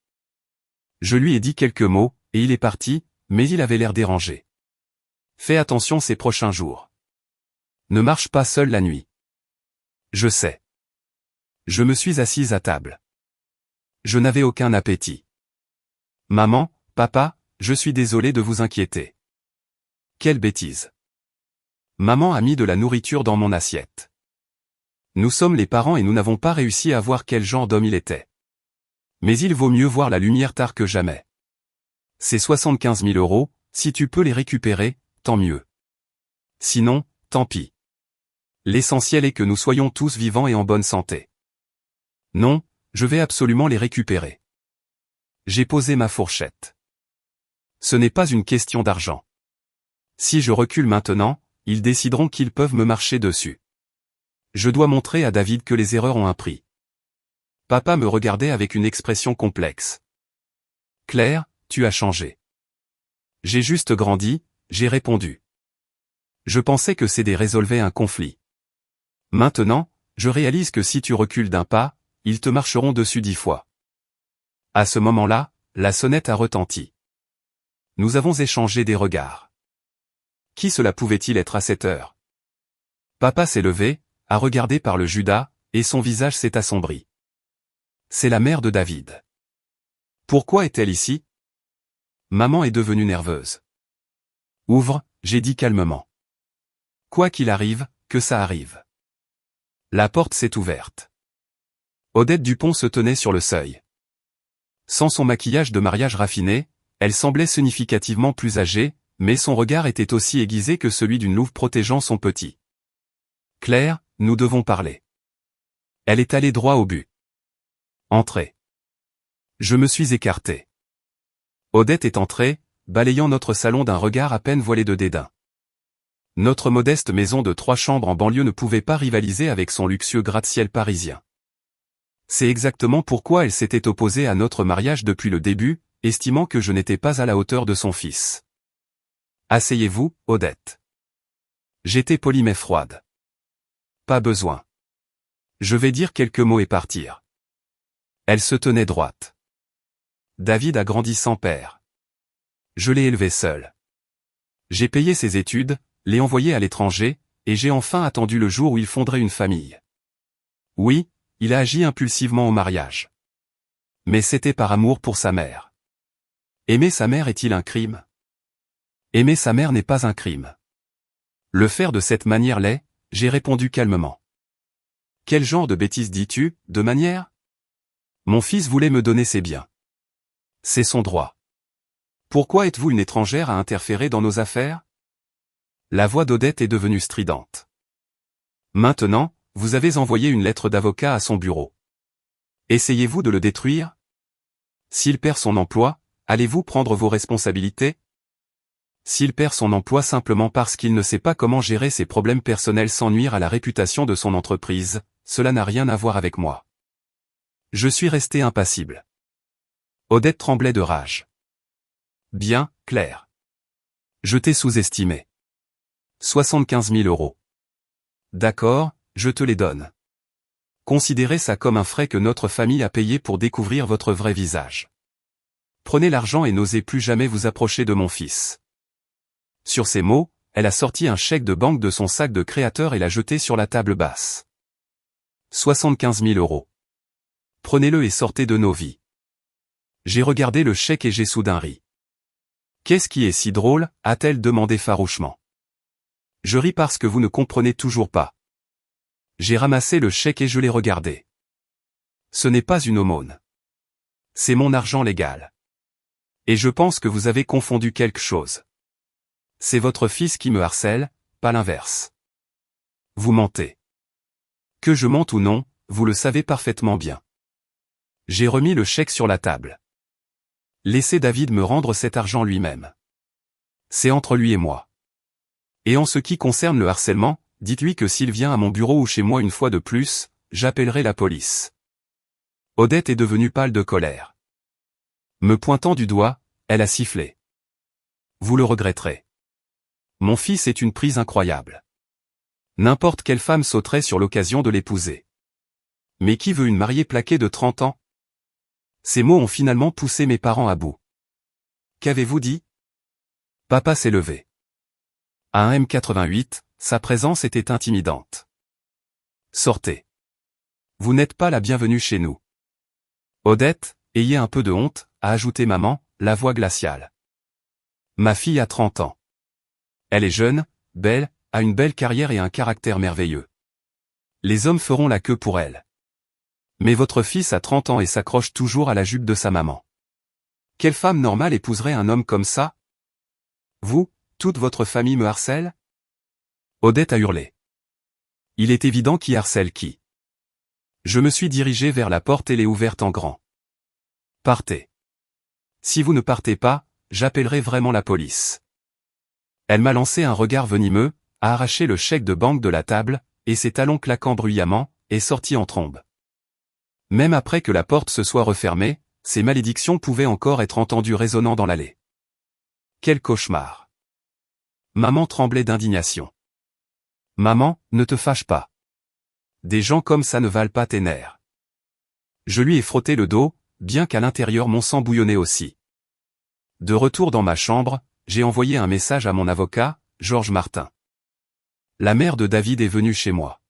Je lui ai dit quelques mots, et il est parti, mais il avait l'air dérangé. Fais attention ces prochains jours. Ne marche pas seul la nuit. Je sais. Je me suis assise à table. Je n'avais aucun appétit. Maman, papa, je suis désolé de vous inquiéter. Quelle bêtise. Maman a mis de la nourriture dans mon assiette. Nous sommes les parents et nous n'avons pas réussi à voir quel genre d'homme il était. Mais il vaut mieux voir la lumière tard que jamais. C'est 75 000 €, si tu peux les récupérer, tant mieux. Sinon, tant pis. L'essentiel est que nous soyons tous vivants et en bonne santé. Non, je vais absolument les récupérer. J'ai posé ma fourchette. Ce n'est pas une question d'argent. Si je recule maintenant, ils décideront qu'ils peuvent me marcher dessus. Je dois montrer à David que les erreurs ont un prix. Papa me regardait avec une expression complexe. Claire, tu as changé. J'ai juste grandi, j'ai répondu. Je pensais que CD résolvait un conflit. Maintenant, je réalise que si tu recules d'un pas, ils te marcheront dessus 10 fois. À ce moment-là, la sonnette a retenti. Nous avons échangé des regards. Qui cela pouvait-il être à cette heure? Papa s'est levé, a regardé par le Judas, et son visage s'est assombri. C'est la mère de David. Pourquoi est-elle ici? Maman est devenue nerveuse. Ouvre, j'ai dit calmement. Quoi qu'il arrive, que ça arrive. La porte s'est ouverte. Odette Dupont se tenait sur le seuil. Sans son maquillage de mariage raffiné, elle semblait significativement plus âgée, mais son regard était aussi aiguisé que celui d'une louve protégeant son petit. Claire, nous devons parler. Elle est allée droit au but. Entrez. Je me suis écarté. Odette est entrée, balayant notre salon d'un regard à peine voilé de dédain. Notre modeste maison de 3 chambres en banlieue ne pouvait pas rivaliser avec son luxueux gratte-ciel parisien. C'est exactement pourquoi elle s'était opposée à notre mariage depuis le début, estimant que je n'étais pas à la hauteur de son fils. Asseyez-vous, Odette. J'étais polie mais froide. Pas besoin. Je vais dire quelques mots et partir. Elle se tenait droite. David a grandi sans père. Je l'ai élevé seul. J'ai payé ses études, l'ai envoyé à l'étranger, et j'ai enfin attendu le jour où il fonderait une famille. Oui, il a agi impulsivement au mariage. Mais c'était par amour pour sa mère. Aimer sa mère est-il un crime? Aimer sa mère n'est pas un crime. Le faire de cette manière l'est, j'ai répondu calmement. Quel genre de bêtises dis-tu, de manière? Mon fils voulait me donner ses biens. C'est son droit. Pourquoi êtes-vous une étrangère à interférer dans nos affaires? La voix d'Odette est devenue stridente. Maintenant, vous avez envoyé une lettre d'avocat à son bureau. Essayez-vous de le détruire? S'il perd son emploi, allez-vous prendre vos responsabilités? S'il perd son emploi simplement parce qu'il ne sait pas comment gérer ses problèmes personnels sans nuire à la réputation de son entreprise, cela n'a rien à voir avec moi. Je suis resté impassible. Odette tremblait de rage. Bien, Claire. Je t'ai sous-estimé. 75 000 €. D'accord, je te les donne. Considérez ça comme un frais que notre famille a payé pour découvrir votre vrai visage. Prenez l'argent et n'osez plus jamais vous approcher de mon fils. » Sur ces mots, elle a sorti un chèque de banque de son sac de créateur et l'a jeté sur la table basse. 75 000 €. Prenez-le et sortez de nos vies. J'ai regardé le chèque et j'ai soudain ri. Qu'est-ce qui est si drôle, a-t-elle demandé farouchement. Je ris parce que vous ne comprenez toujours pas. J'ai ramassé le chèque et je l'ai regardé. Ce n'est pas une aumône. C'est mon argent légal. Et je pense que vous avez confondu quelque chose. C'est votre fils qui me harcèle, pas l'inverse. Vous mentez. Que je mente ou non, vous le savez parfaitement bien. J'ai remis le chèque sur la table. Laissez David me rendre cet argent lui-même. C'est entre lui et moi. Et en ce qui concerne le harcèlement, dites-lui que s'il vient à mon bureau ou chez moi une fois de plus, j'appellerai la police. Odette est devenue pâle de colère. Me pointant du doigt, elle a sifflé. Vous le regretterez. Mon fils est une prise incroyable. N'importe quelle femme sauterait sur l'occasion de l'épouser. Mais qui veut une mariée plaquée de 30 ans? Ces mots ont finalement poussé mes parents à bout. Qu'avez-vous dit? Papa s'est levé. À un M88, sa présence était intimidante. Sortez. Vous n'êtes pas la bienvenue chez nous. Odette, ayez un peu de honte, a ajouté maman, la voix glaciale. Ma fille a 30 ans. Elle est jeune, belle, a une belle carrière et un caractère merveilleux. Les hommes feront la queue pour elle. Mais votre fils a 30 ans et s'accroche toujours à la jupe de sa maman. Quelle femme normale épouserait un homme comme ça? Vous, toute votre famille me harcèle? Odette a hurlé. Il est évident qui harcèle qui. Je me suis dirigé vers la porte et l'ai ouverte en grand. Partez. Si vous ne partez pas, j'appellerai vraiment la police. Elle m'a lancé un regard venimeux, a arraché le chèque de banque de la table, et ses talons claquant bruyamment, est sortie en trombe. Même après que la porte se soit refermée, ces malédictions pouvaient encore être entendues résonnant dans l'allée. Quel cauchemar! Maman tremblait d'indignation. Maman, ne te fâche pas. Des gens comme ça ne valent pas tes nerfs. Je lui ai frotté le dos, bien qu'à l'intérieur mon sang bouillonnait aussi. De retour dans ma chambre, j'ai envoyé un message à mon avocat, Georges Martin. La mère de David est venue chez moi.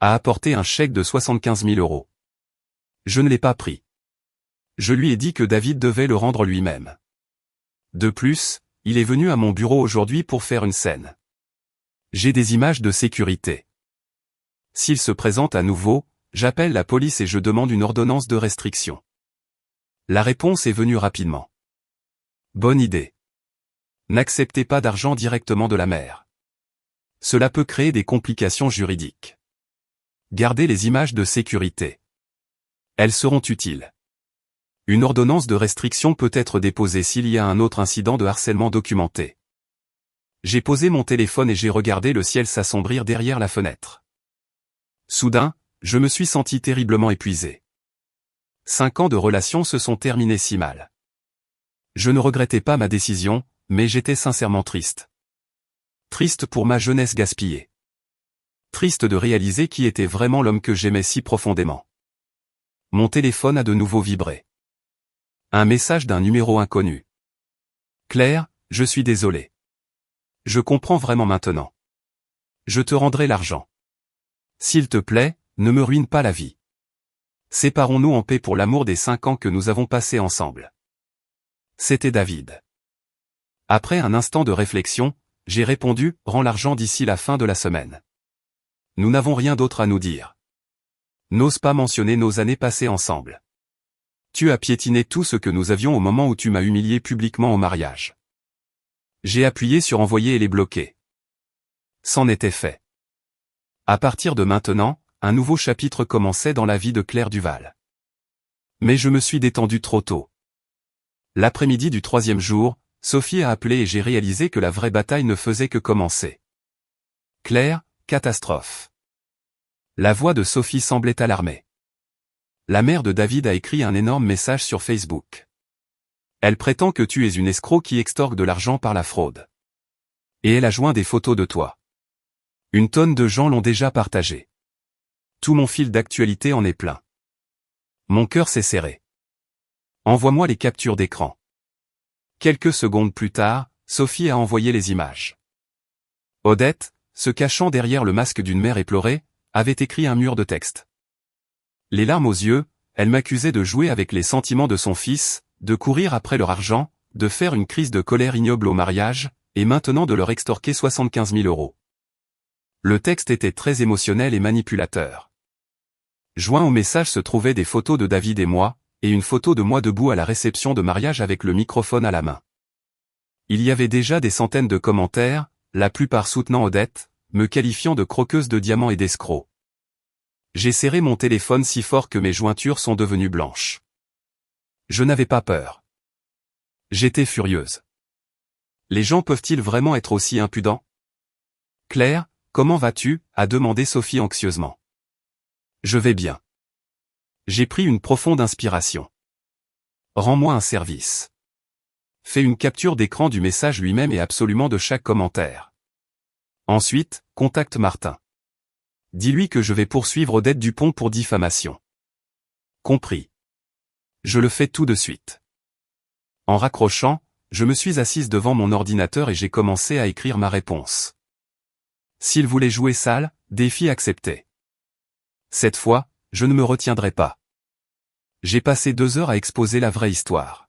A apporté un chèque de 75 000 €. Je ne l'ai pas pris. Je lui ai dit que David devait le rendre lui-même. De plus, il est venu à mon bureau aujourd'hui pour faire une scène. J'ai des images de sécurité. S'il se présente à nouveau, j'appelle la police et je demande une ordonnance de restriction. La réponse est venue rapidement. Bonne idée. N'acceptez pas d'argent directement de la mère. Cela peut créer des complications juridiques. Gardez les images de sécurité. Elles seront utiles. Une ordonnance de restriction peut être déposée s'il y a un autre incident de harcèlement documenté. J'ai posé mon téléphone et j'ai regardé le ciel s'assombrir derrière la fenêtre. Soudain, je me suis senti terriblement épuisé. 5 ans de relation se sont terminés si mal. Je ne regrettais pas ma décision, mais j'étais sincèrement triste. Triste pour ma jeunesse gaspillée. Triste de réaliser qui était vraiment l'homme que j'aimais si profondément. Mon téléphone a de nouveau vibré. Un message d'un numéro inconnu. Claire, je suis désolé. Je comprends vraiment maintenant. Je te rendrai l'argent. S'il te plaît, ne me ruine pas la vie. Séparons-nous en paix pour l'amour des 5 ans que nous avons passés ensemble. C'était David. Après un instant de réflexion, j'ai répondu, rends l'argent d'ici la fin de la semaine. Nous n'avons rien d'autre à nous dire. N'ose pas mentionner nos années passées ensemble. Tu as piétiné tout ce que nous avions au moment où tu m'as humilié publiquement au mariage. J'ai appuyé sur envoyer et les bloquer. C'en était fait. À partir de maintenant, un nouveau chapitre commençait dans la vie de Claire Duval. Mais je me suis détendu trop tôt. L'après-midi du 3e jour, Sophie a appelé et j'ai réalisé que la vraie bataille ne faisait que commencer. Claire, catastrophe. La voix de Sophie semblait alarmée. La mère de David a écrit un énorme message sur Facebook. Elle prétend que tu es une escroc qui extorque de l'argent par la fraude. Et elle a joint des photos de toi. Une tonne de gens l'ont déjà partagé. Tout mon fil d'actualité en est plein. Mon cœur s'est serré. Envoie-moi les captures d'écran. Quelques secondes plus tard, Sophie a envoyé les images. Odette, se cachant derrière le masque d'une mère éplorée, avait écrit un mur de texte. Les larmes aux yeux, elle m'accusait de jouer avec les sentiments de son fils, de courir après leur argent, de faire une crise de colère ignoble au mariage, et maintenant de leur extorquer 75 000 euros. Le texte était très émotionnel et manipulateur. Joint au message se trouvaient des photos de David et moi, et une photo de moi debout à la réception de mariage avec le microphone à la main. Il y avait déjà des centaines de commentaires, la plupart soutenant Odette, me qualifiant de croqueuse de diamants et d'escroc. J'ai serré mon téléphone si fort que mes jointures sont devenues blanches. Je n'avais pas peur. J'étais furieuse. Les gens peuvent-ils vraiment être aussi impudents? Claire, comment vas-tu? A demandé Sophie anxieusement. Je vais bien. J'ai pris une profonde inspiration. Rends-moi un service. Fais une capture d'écran du message lui-même et absolument de chaque commentaire. Ensuite, contacte Martin. Dis-lui que je vais poursuivre Odette Dupont pour diffamation. Compris. Je le fais tout de suite. En raccrochant, je me suis assise devant mon ordinateur et j'ai commencé à écrire ma réponse. S'il voulait jouer sale, défi accepté. Cette fois, je ne me retiendrai pas. J'ai passé 2 heures à exposer la vraie histoire.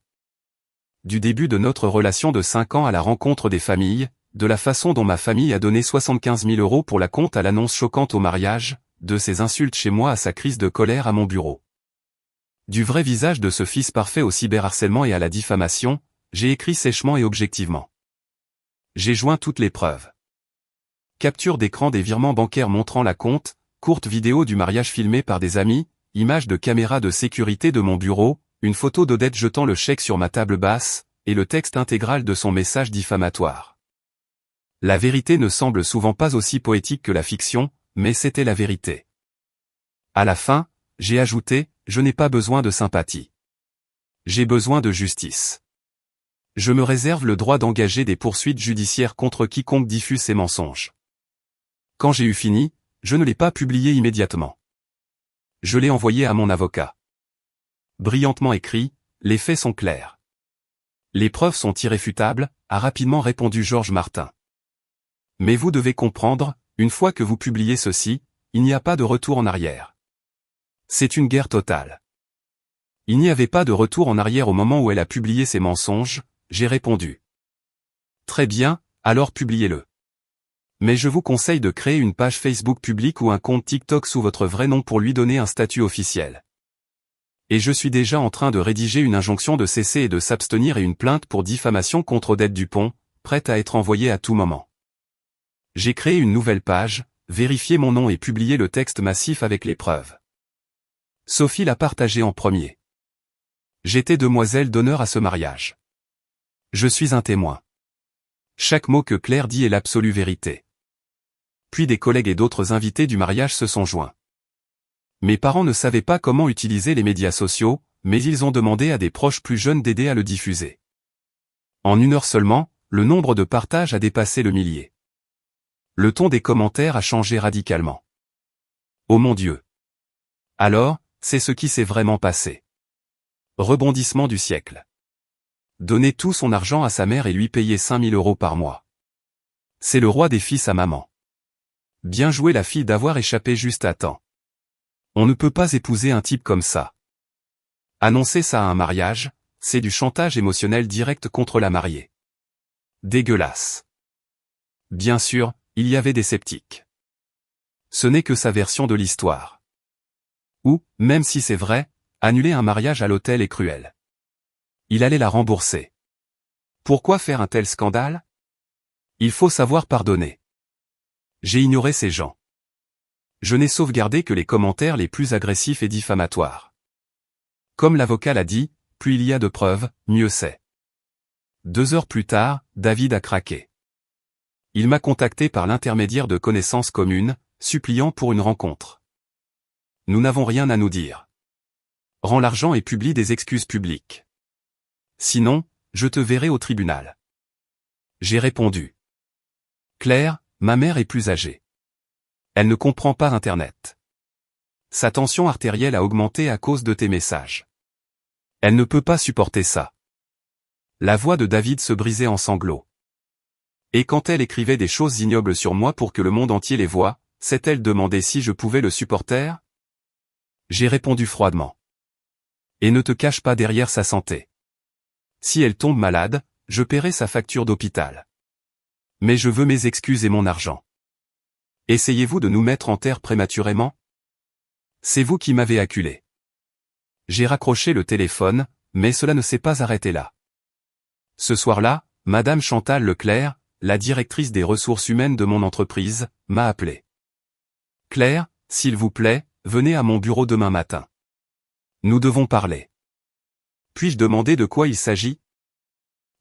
Du début de notre relation de 5 ans à la rencontre des familles, de la façon dont ma famille a donné 75 000 euros pour la compte à l'annonce choquante au mariage, de ses insultes chez moi à sa crise de colère à mon bureau. Du vrai visage de ce fils parfait au cyberharcèlement et à la diffamation, j'ai écrit sèchement et objectivement. J'ai joint toutes les preuves. Capture d'écran des virements bancaires montrant la compte, courte vidéo du mariage filmé par des amis, images de caméra de sécurité de mon bureau, une photo d'Odette jetant le chèque sur ma table basse, et le texte intégral de son message diffamatoire. La vérité ne semble souvent pas aussi poétique que la fiction, mais c'était la vérité. À la fin, j'ai ajouté, je n'ai pas besoin de sympathie. J'ai besoin de justice. Je me réserve le droit d'engager des poursuites judiciaires contre quiconque diffuse ces mensonges. Quand j'ai eu fini, je ne l'ai pas publié immédiatement. Je l'ai envoyé à mon avocat. Brillantement écrit, les faits sont clairs. Les preuves sont irréfutables, a rapidement répondu Georges Martin. Mais vous devez comprendre, une fois que vous publiez ceci, il n'y a pas de retour en arrière. C'est une guerre totale. Il n'y avait pas de retour en arrière au moment où elle a publié ses mensonges, j'ai répondu. Très bien, alors publiez-le. Mais je vous conseille de créer une page Facebook publique ou un compte TikTok sous votre vrai nom pour lui donner un statut officiel. Et je suis déjà en train de rédiger une injonction de cesser et de s'abstenir et une plainte pour diffamation contre Odette Dupont, prête à être envoyée à tout moment. J'ai créé une nouvelle page, vérifié mon nom et publié le texte massif avec les preuves. Sophie l'a partagé en premier. J'étais demoiselle d'honneur à ce mariage. Je suis un témoin. Chaque mot que Claire dit est l'absolue vérité. Puis des collègues et d'autres invités du mariage se sont joints. Mes parents ne savaient pas comment utiliser les médias sociaux, mais ils ont demandé à des proches plus jeunes d'aider à le diffuser. En 1 heure seulement, le nombre de partages a dépassé le millier. Le ton des commentaires a changé radicalement. Oh mon Dieu! Alors, c'est ce qui s'est vraiment passé. Rebondissement du siècle. Donner tout son argent à sa mère et lui payer 5 000 euros par mois. C'est le roi des fils à maman. Bien joué la fille d'avoir échappé juste à temps. On ne peut pas épouser un type comme ça. Annoncer ça à un mariage, c'est du chantage émotionnel direct contre la mariée. Dégueulasse. Bien sûr, il y avait des sceptiques. Ce n'est que sa version de l'histoire. Ou, même si c'est vrai, annuler un mariage à l'hôtel est cruel. Il allait la rembourser. Pourquoi faire un tel scandale? Il faut savoir pardonner. J'ai ignoré ces gens. Je n'ai sauvegardé que les commentaires les plus agressifs et diffamatoires. Comme l'avocat l'a dit, plus il y a de preuves, mieux c'est. 2 heures plus tard, David a craqué. Il m'a contacté par l'intermédiaire de connaissances communes, suppliant pour une rencontre. Nous n'avons rien à nous dire. Rends l'argent et publie des excuses publiques. Sinon, je te verrai au tribunal. J'ai répondu. Claire, ma mère est plus âgée. Elle ne comprend pas Internet. Sa tension artérielle a augmenté à cause de tes messages. Elle ne peut pas supporter ça. La voix de David se brisait en sanglots. Et quand elle écrivait des choses ignobles sur moi pour que le monde entier les voie, s'est-elle demandé si je pouvais le supporter? J'ai répondu froidement. Et ne te cache pas derrière sa santé. Si elle tombe malade, je paierai sa facture d'hôpital. Mais je veux mes excuses et mon argent. Essayez-vous de nous mettre en terre prématurément? C'est vous qui m'avez acculé. J'ai raccroché le téléphone, mais cela ne s'est pas arrêté là. Ce soir-là, Madame Chantal Leclerc, la directrice des ressources humaines de mon entreprise, m'a appelé. Claire, s'il vous plaît, venez à mon bureau demain matin. Nous devons parler. Puis-je demander de quoi il s'agit?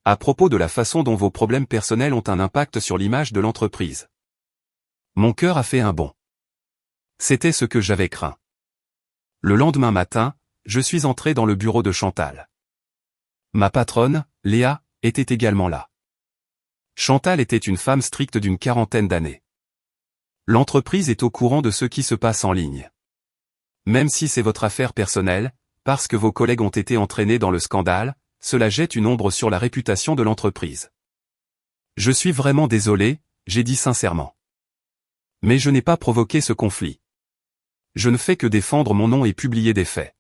À propos de la façon dont vos problèmes personnels ont un impact sur l'image de l'entreprise. Mon cœur a fait un bond. C'était ce que j'avais craint. Le lendemain matin, je suis entré dans le bureau de Chantal. Ma patronne, Léa, était également là. Chantal était une femme stricte d'une quarantaine d'années. L'entreprise est au courant de ce qui se passe en ligne. Même si c'est votre affaire personnelle, parce que vos collègues ont été entraînés dans le scandale, cela jette une ombre sur la réputation de l'entreprise. Je suis vraiment désolé, j'ai dit sincèrement. Mais je n'ai pas provoqué ce conflit. Je ne fais que défendre mon nom et publier des faits.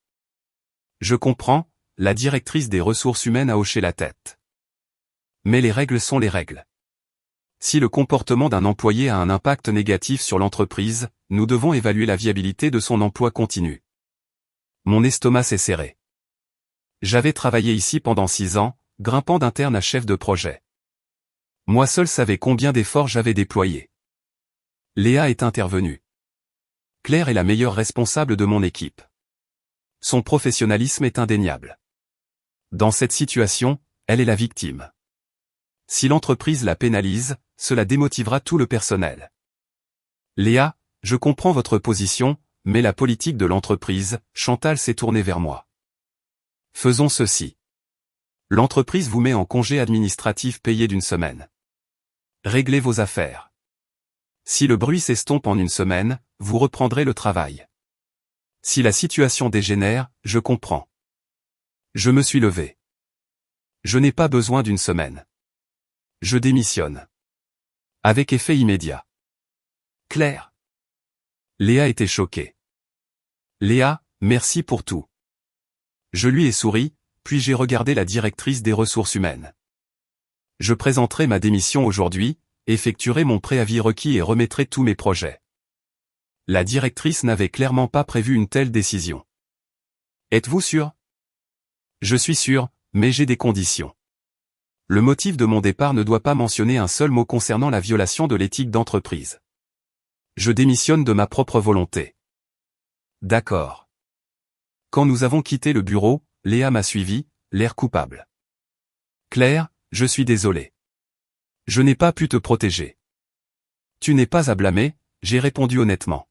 Je comprends, la directrice des ressources humaines a hoché la tête. Mais les règles sont les règles. Si le comportement d'un employé a un impact négatif sur l'entreprise, nous devons évaluer la viabilité de son emploi continu. Mon estomac s'est serré. J'avais travaillé ici pendant 6 ans, grimpant d'interne à chef de projet. Moi seul savais combien d'efforts j'avais déployés. Léa est intervenue. Claire est la meilleure responsable de mon équipe. Son professionnalisme est indéniable. Dans cette situation, elle est la victime. Si l'entreprise la pénalise, cela démotivera tout le personnel. Léa, je comprends votre position, mais la politique de l'entreprise, Chantal s'est tournée vers moi. Faisons ceci. L'entreprise vous met en congé administratif payé d'1 semaine. Réglez vos affaires. Si le bruit s'estompe en 1 semaine, vous reprendrez le travail. Si la situation dégénère, je comprends. Je me suis levé. Je n'ai pas besoin d'1 semaine. Je démissionne. Avec effet immédiat. Claire. Léa était choquée. Léa, merci pour tout. Je lui ai souri, puis j'ai regardé la directrice des ressources humaines. Je présenterai ma démission aujourd'hui, effectuerai mon préavis requis et remettrai tous mes projets. La directrice n'avait clairement pas prévu une telle décision. Êtes-vous sûr? Je suis sûr, mais j'ai des conditions. Le motif de mon départ ne doit pas mentionner un seul mot concernant la violation de l'éthique d'entreprise. Je démissionne de ma propre volonté. D'accord. Quand nous avons quitté le bureau, Léa m'a suivi, l'air coupable. Claire, je suis désolé. Je n'ai pas pu te protéger. Tu n'es pas à blâmer, j'ai répondu honnêtement.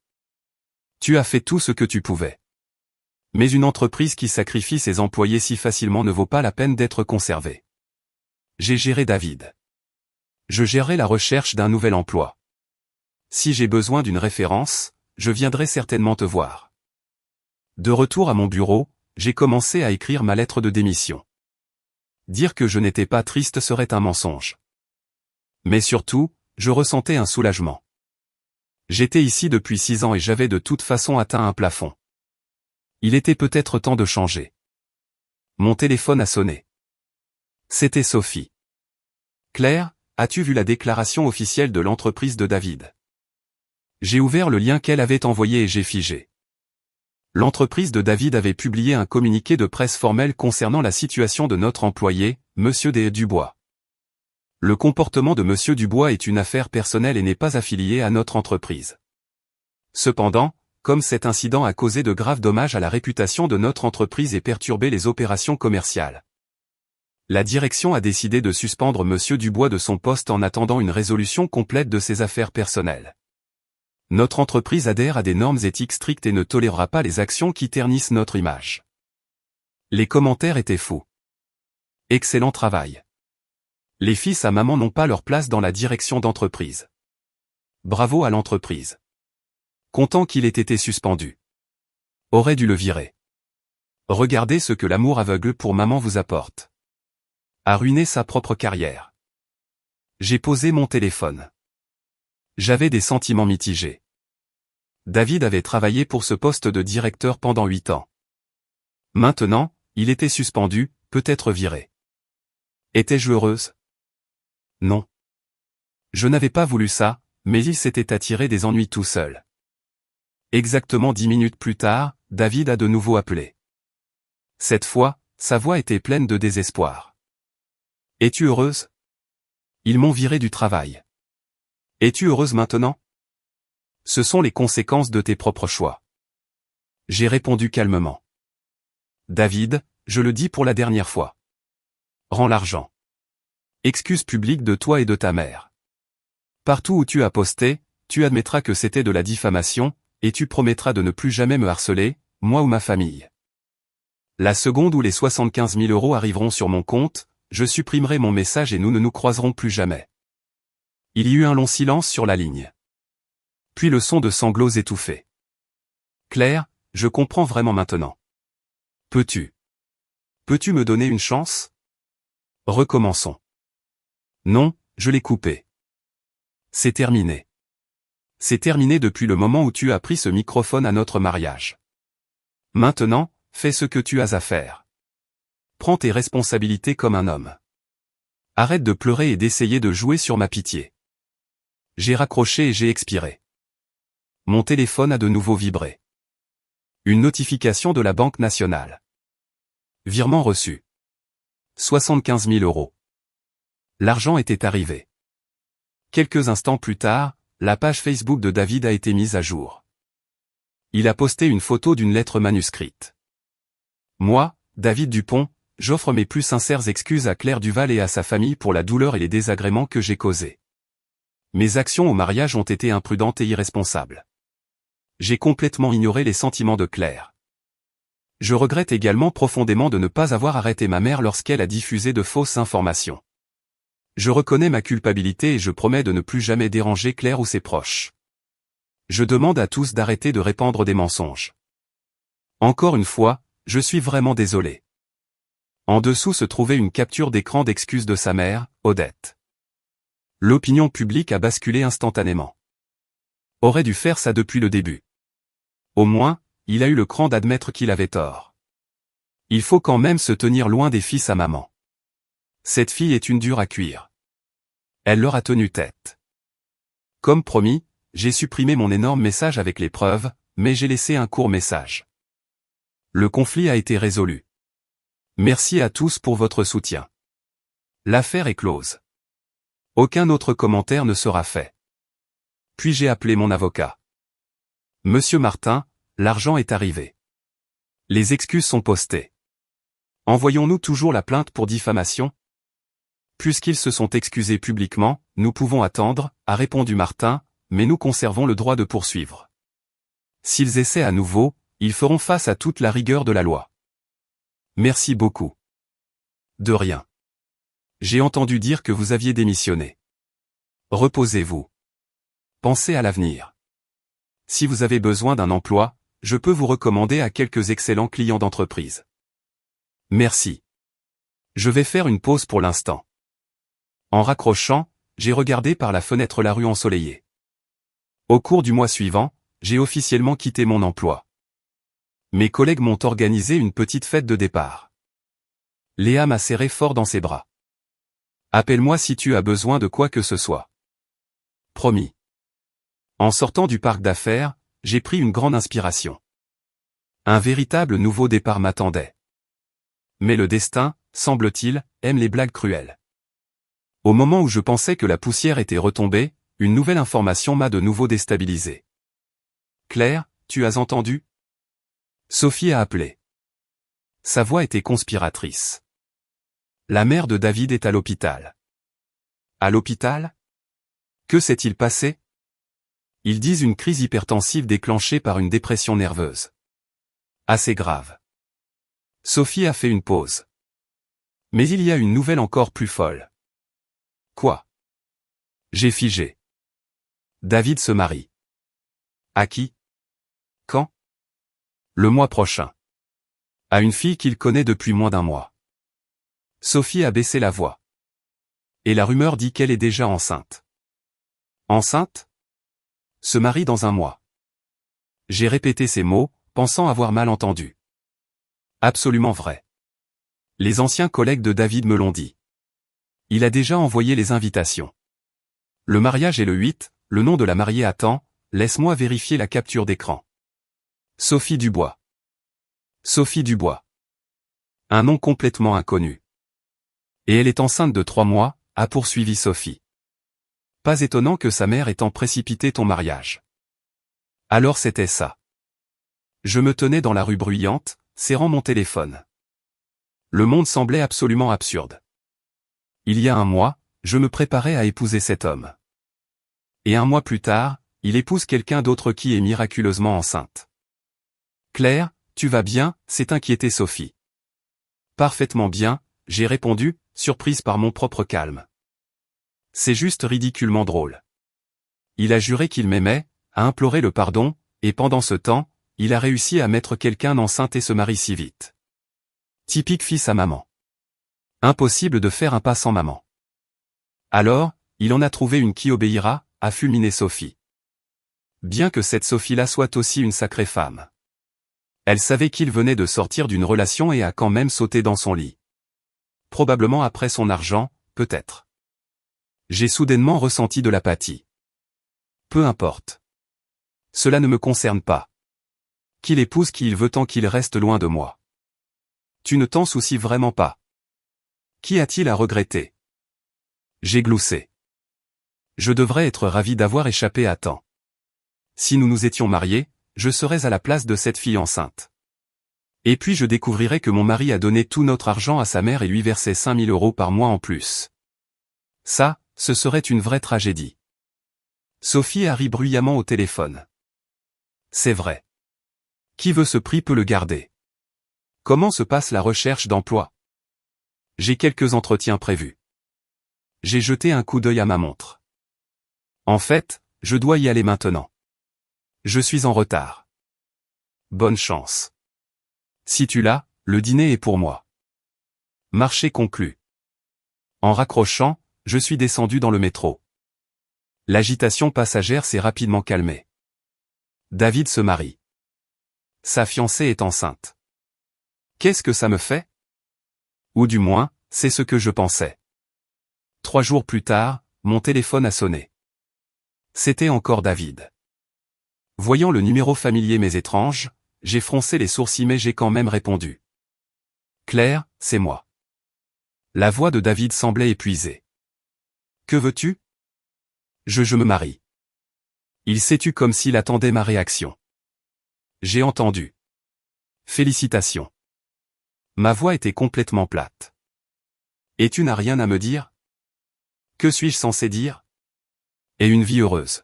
Tu as fait tout ce que tu pouvais. Mais une entreprise qui sacrifie ses employés si facilement ne vaut pas la peine d'être conservée. J'ai géré David. Je gérerai la recherche d'un nouvel emploi. Si j'ai besoin d'une référence, je viendrai certainement te voir. De retour à mon bureau, j'ai commencé à écrire ma lettre de démission. Dire que je n'étais pas triste serait un mensonge. Mais surtout, je ressentais un soulagement. J'étais ici depuis 6 ans et j'avais de toute façon atteint un plafond. Il était peut-être temps de changer. Mon téléphone a sonné. C'était Sophie. Claire, as-tu vu la déclaration officielle de l'entreprise de David? J'ai ouvert le lien qu'elle avait envoyé et j'ai figé. L'entreprise de David avait publié un communiqué de presse formel concernant la situation de notre employé, Monsieur Dubois. Le comportement de Monsieur Dubois est une affaire personnelle et n'est pas affilié à notre entreprise. Cependant, comme cet incident a causé de graves dommages à la réputation de notre entreprise et perturbé les opérations commerciales, la direction a décidé de suspendre Monsieur Dubois de son poste en attendant une résolution complète de ses affaires personnelles. Notre entreprise adhère à des normes éthiques strictes et ne tolérera pas les actions qui ternissent notre image. Les commentaires étaient fous. Excellent travail. Les fils à maman n'ont pas leur place dans la direction d'entreprise. Bravo à l'entreprise. Content qu'il ait été suspendu. Aurait dû le virer. Regardez ce que l'amour aveugle pour maman vous apporte. A ruiné sa propre carrière. J'ai posé mon téléphone. J'avais des sentiments mitigés. David avait travaillé pour ce poste de directeur pendant 8 ans. Maintenant, il était suspendu, peut-être viré. Étais-je heureuse? Non. Je n'avais pas voulu ça, mais il s'était attiré des ennuis tout seul. Exactement 10 minutes plus tard, David a de nouveau appelé. Cette fois, sa voix était pleine de désespoir. Es-tu heureuse? Ils m'ont viré du travail. Es-tu heureuse maintenant? Ce sont les conséquences de tes propres choix. J'ai répondu calmement. David, je le dis pour la dernière fois. Rends l'argent. Excuse publique de toi et de ta mère. Partout où tu as posté, tu admettras que c'était de la diffamation, et tu promettras de ne plus jamais me harceler, moi ou ma famille. La seconde où les 75 000 € arriveront sur mon compte, je supprimerai mon message et nous ne nous croiserons plus jamais. Il y eut un long silence sur la ligne. Puis le son de sanglots étouffés. Claire, je comprends vraiment maintenant. Peux-tu me donner une chance? Recommençons. Non, je l'ai coupé. C'est terminé. C'est terminé depuis le moment où tu as pris ce microphone à notre mariage. Maintenant, fais ce que tu as à faire. Prends tes responsabilités comme un homme. Arrête de pleurer et d'essayer de jouer sur ma pitié. J'ai raccroché et j'ai expiré. Mon téléphone a de nouveau vibré. Une notification de la Banque nationale. Virement reçu. 75 000 €. L'argent était arrivé. Quelques instants plus tard, la page Facebook de David a été mise à jour. Il a posté une photo d'une lettre manuscrite. Moi, David Dupont, j'offre mes plus sincères excuses à Claire Duval et à sa famille pour la douleur et les désagréments que j'ai causés. Mes actions au mariage ont été imprudentes et irresponsables. J'ai complètement ignoré les sentiments de Claire. Je regrette également profondément de ne pas avoir arrêté ma mère lorsqu'elle a diffusé de fausses informations. Je reconnais ma culpabilité et je promets de ne plus jamais déranger Claire ou ses proches. Je demande à tous d'arrêter de répandre des mensonges. Encore une fois, je suis vraiment désolé. En dessous se trouvait une capture d'écran d'excuses de sa mère, Odette. L'opinion publique a basculé instantanément. Aurait dû faire ça depuis le début. Au moins, il a eu le cran d'admettre qu'il avait tort. Il faut quand même se tenir loin des fils à maman. Cette fille est une dure à cuire. Elle leur a tenu tête. Comme promis, j'ai supprimé mon énorme message avec les preuves, mais j'ai laissé un court message. Le conflit a été résolu. Merci à tous pour votre soutien. L'affaire est close. Aucun autre commentaire ne sera fait. Puis j'ai appelé mon avocat. Monsieur Martin, l'argent est arrivé. Les excuses sont postées. Envoyons-nous toujours la plainte pour diffamation? Puisqu'ils se sont excusés publiquement, nous pouvons attendre, a répondu Martin, mais nous conservons le droit de poursuivre. S'ils essaient à nouveau, ils feront face à toute la rigueur de la loi. Merci beaucoup. De rien. J'ai entendu dire que vous aviez démissionné. Reposez-vous. Pensez à l'avenir. Si vous avez besoin d'un emploi, je peux vous recommander à quelques excellents clients d'entreprise. Merci. Je vais faire une pause pour l'instant. En raccrochant, j'ai regardé par la fenêtre la rue ensoleillée. Au cours du mois suivant, j'ai officiellement quitté mon emploi. Mes collègues m'ont organisé une petite fête de départ. Léa m'a serré fort dans ses bras. Appelle-moi si tu as besoin de quoi que ce soit. Promis. En sortant du parc d'affaires, j'ai pris une grande inspiration. Un véritable nouveau départ m'attendait. Mais le destin, semble-t-il, aime les blagues cruelles. Au moment où je pensais que la poussière était retombée, une nouvelle information m'a de nouveau déstabilisé. Claire, tu as entendu? Sophie a appelé. Sa voix était conspiratrice. La mère de David est à l'hôpital. À l'hôpital? Que s'est-il passé? Ils disent une crise hypertensive déclenchée par une dépression nerveuse. Assez grave. Sophie a fait une pause. Mais il y a une nouvelle encore plus folle. Quoi? J'ai figé. David se marie. À qui? Quand? Le mois prochain. À une fille qu'il connaît depuis moins d'un mois. Sophie a baissé la voix. Et la rumeur dit qu'elle est déjà enceinte. Enceinte? Se marie dans un mois. J'ai répété ces mots, pensant avoir mal entendu. Absolument vrai. Les anciens collègues de David me l'ont dit. Il a déjà envoyé les invitations. Le mariage est le 8, le nom de la mariée attend, laisse-moi vérifier la capture d'écran. Sophie Dubois. Sophie Dubois. Un nom complètement inconnu. Et elle est enceinte de 3 mois, a poursuivi Sophie. Pas étonnant que sa mère ait précipité ton mariage. Alors c'était ça. Je me tenais dans la rue bruyante, serrant mon téléphone. Le monde semblait absolument absurde. Il y a un mois, je me préparais à épouser cet homme. Et un mois plus tard, il épouse quelqu'un d'autre qui est miraculeusement enceinte. Claire, tu vas bien, s'est inquiétée Sophie. Parfaitement bien, j'ai répondu, surprise par mon propre calme. C'est juste ridiculement drôle. Il a juré qu'il m'aimait, a imploré le pardon, et pendant ce temps, il a réussi à mettre quelqu'un enceinte et se marie si vite. Typique fils à maman. Impossible de faire un pas sans maman. Alors, il en a trouvé une qui obéira, a fulminé Sophie. Bien que cette Sophie-là soit aussi une sacrée femme. Elle savait qu'il venait de sortir d'une relation et a quand même sauté dans son lit. Probablement après son argent, peut-être. J'ai soudainement ressenti de l'apathie. Peu importe. Cela ne me concerne pas. Qu'il épouse qui il veut tant qu'il reste loin de moi. Tu ne t'en soucies vraiment pas. Qui a-t-il à regretter? J'ai gloussé. Je devrais être ravi d'avoir échappé à temps. Si nous nous étions mariés, je serais à la place de cette fille enceinte. Et puis je découvrirais que mon mari a donné tout notre argent à sa mère et lui versait 5 000 € par mois en plus. Ça, ce serait une vraie tragédie. Sophie a ri bruyamment au téléphone. C'est vrai. Qui veut ce prix peut le garder. Comment se passe la recherche d'emploi? J'ai quelques entretiens prévus. J'ai jeté un coup d'œil à ma montre. En fait, je dois y aller maintenant. Je suis en retard. Bonne chance. Si tu l'as, le dîner est pour moi. Marché conclu. En raccrochant, je suis descendu dans le métro. L'agitation passagère s'est rapidement calmée. David se marie. Sa fiancée est enceinte. Qu'est-ce que ça me fait? Ou du moins, c'est ce que je pensais. 3 jours plus tard, mon téléphone a sonné. C'était encore David. Voyant le numéro familier mais étrange, j'ai froncé les sourcils mais j'ai quand même répondu. Claire, c'est moi. La voix de David semblait épuisée. Que veux-tu? Je me marie. Il s'est tu comme s'il attendait ma réaction. J'ai entendu. Félicitations. Ma voix était complètement plate. Et tu n'as rien à me dire? Que suis-je censé dire? Et une vie heureuse.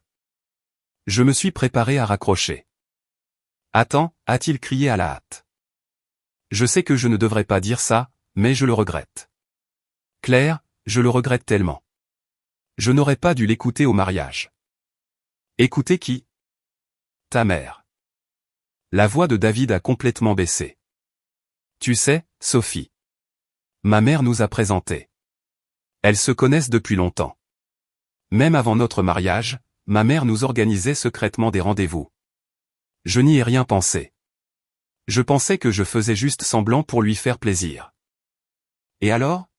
Je me suis préparé à raccrocher. Attends, a-t-il crié à la hâte. Je sais que je ne devrais pas dire ça, mais je le regrette. Claire, je le regrette tellement. Je n'aurais pas dû l'écouter au mariage. Écouter qui? Ta mère. La voix de David a complètement baissé. Tu sais, Sophie. Ma mère nous a présentés. Elles se connaissent depuis longtemps. Même avant notre mariage, ma mère nous organisait secrètement des rendez-vous. Je n'y ai rien pensé. Je pensais que je faisais juste semblant pour lui faire plaisir. Et alors?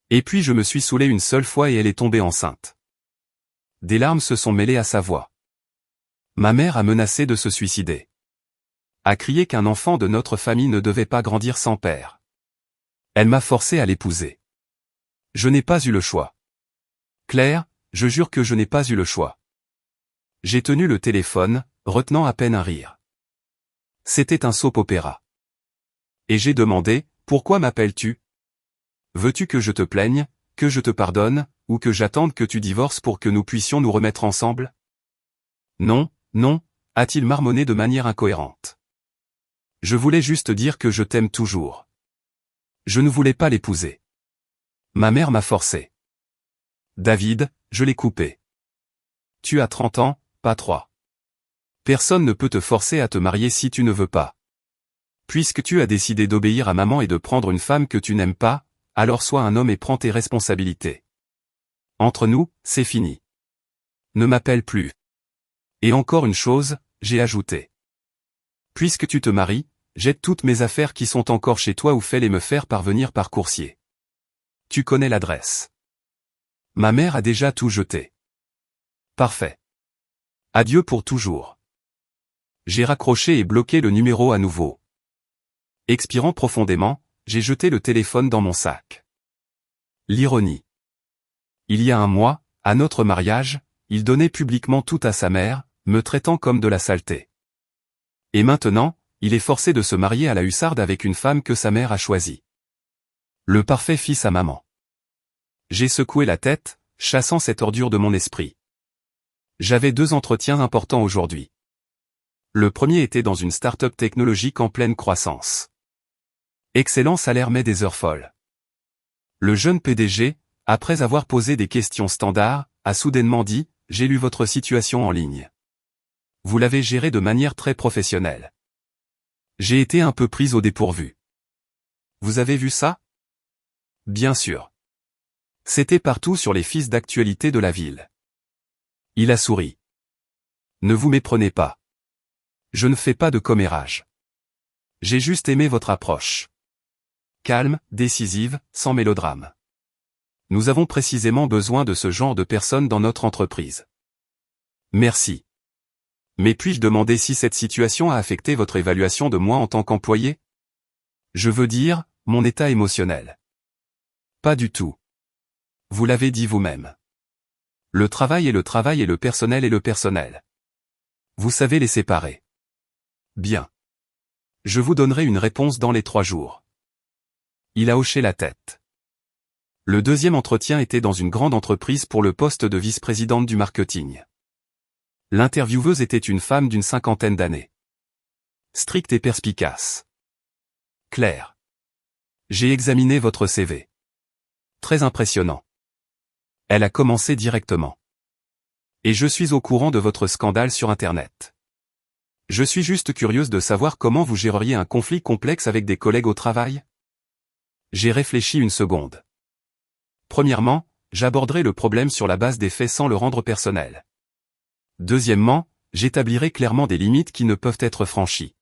Et puis je me suis saoulé une seule fois et elle est tombée enceinte. Des larmes se sont mêlées à sa voix. Ma mère a menacé de se suicider. A crié qu'un enfant de notre famille ne devait pas grandir sans père. Elle m'a forcé à l'épouser. Je n'ai pas eu le choix. Claire, je jure que je n'ai pas eu le choix. J'ai tenu le téléphone, retenant à peine un rire. C'était un soap-opéra. Et j'ai demandé, pourquoi m'appelles-tu? Veux-tu que je te plaigne, que je te pardonne, ou que j'attende que tu divorces pour que nous puissions nous remettre ensemble? Non, non, a-t-il marmonné de manière incohérente. Je voulais juste dire que je t'aime toujours. Je ne voulais pas l'épouser. Ma mère m'a forcé. David, je l'ai coupé. Tu as 30 ans, pas 3. Personne ne peut te forcer à te marier si tu ne veux pas. Puisque tu as décidé d'obéir à maman et de prendre une femme que tu n'aimes pas, alors sois un homme et prends tes responsabilités. Entre nous, c'est fini. Ne m'appelle plus. Et encore une chose, j'ai ajouté. Puisque tu te maries, jette toutes mes affaires qui sont encore chez toi ou fais-les me faire parvenir par coursier. Tu connais l'adresse. Ma mère a déjà tout jeté. Parfait. Adieu pour toujours. J'ai raccroché et bloqué le numéro à nouveau. Expirant profondément, j'ai jeté le téléphone dans mon sac. L'ironie. Il y a un mois, à notre mariage, il donnait publiquement tout à sa mère, me traitant comme de la saleté. Et maintenant, il est forcé de se marier à la hussarde avec une femme que sa mère a choisie. Le parfait fils à maman. J'ai secoué la tête, chassant cette ordure de mon esprit. J'avais 2 entretiens importants aujourd'hui. Le premier était dans une start-up technologique en pleine croissance. Excellent salaire mais des heures folles. Le jeune PDG, après avoir posé des questions standards, a soudainement dit « J'ai lu votre situation en ligne. Vous l'avez gérée de manière très professionnelle. » J'ai été un peu prise au dépourvu. Vous avez vu ça? Bien sûr. C'était partout sur les fils d'actualité de la ville. Il a souri. Ne vous méprenez pas. Je ne fais pas de commérage. J'ai juste aimé votre approche. Calme, décisive, sans mélodrame. Nous avons précisément besoin de ce genre de personnes dans notre entreprise. Merci. Mais puis-je demander si cette situation a affecté votre évaluation de moi en tant qu'employé? Je veux dire, mon état émotionnel. Pas du tout. Vous l'avez dit vous-même. Le travail est le travail et le personnel est le personnel. Vous savez les séparer. Bien. Je vous donnerai une réponse dans les 3 jours. Il a hoché la tête. Le deuxième entretien était dans une grande entreprise pour le poste de vice-présidente du marketing. L'intervieweuse était une femme d'une 50aine d'années. Stricte et perspicace. Claire. J'ai examiné votre CV. Très impressionnant. Elle a commencé directement. Et je suis au courant de votre scandale sur Internet. Je suis juste curieuse de savoir comment vous géreriez un conflit complexe avec des collègues au travail. J'ai réfléchi une seconde. Premièrement, j'aborderai le problème sur la base des faits sans le rendre personnel. Deuxièmement, j'établirai clairement des limites qui ne peuvent être franchies.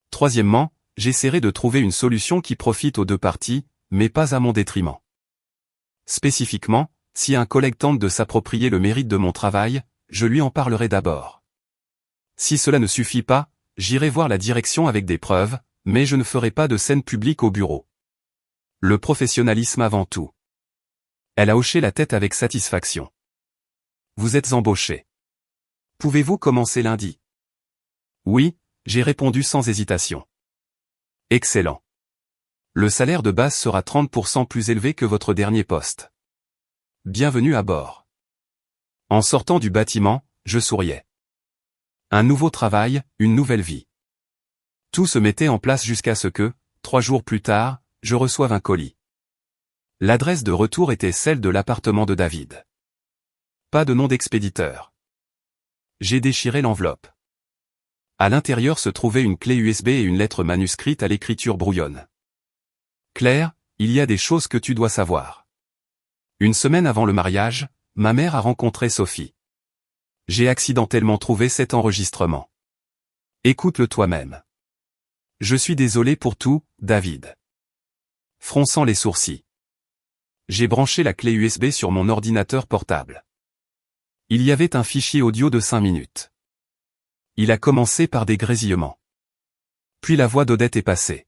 Troisièmement, j'essaierai de trouver une solution qui profite aux 2 parties, mais pas à mon détriment. Spécifiquement, si un collègue tente de s'approprier le mérite de mon travail, je lui en parlerai d'abord. Si cela ne suffit pas, j'irai voir la direction avec des preuves, mais je ne ferai pas de scène publique au bureau. Le professionnalisme avant tout. Elle a hoché la tête avec satisfaction. Vous êtes embauché. Pouvez-vous commencer lundi? Oui, j'ai répondu sans hésitation. Excellent. Le salaire de base sera 30% plus élevé que votre dernier poste. Bienvenue à bord. En sortant du bâtiment, je souriais. Un nouveau travail, une nouvelle vie. Tout se mettait en place jusqu'à ce que, 3 jours plus tard, je reçoive un colis. L'adresse de retour était celle de l'appartement de David. Pas de nom d'expéditeur. J'ai déchiré l'enveloppe. À l'intérieur se trouvait une clé USB et une lettre manuscrite à l'écriture brouillonne. Claire, il y a des choses que tu dois savoir. Une semaine avant le mariage, ma mère a rencontré Sophie. J'ai accidentellement trouvé cet enregistrement. Écoute-le toi-même. Je suis désolé pour tout, David. Fronçant les sourcils. J'ai branché la clé USB sur mon ordinateur portable. Il y avait un fichier audio de 5 minutes. Il a commencé par des grésillements. Puis la voix d'Odette est passée.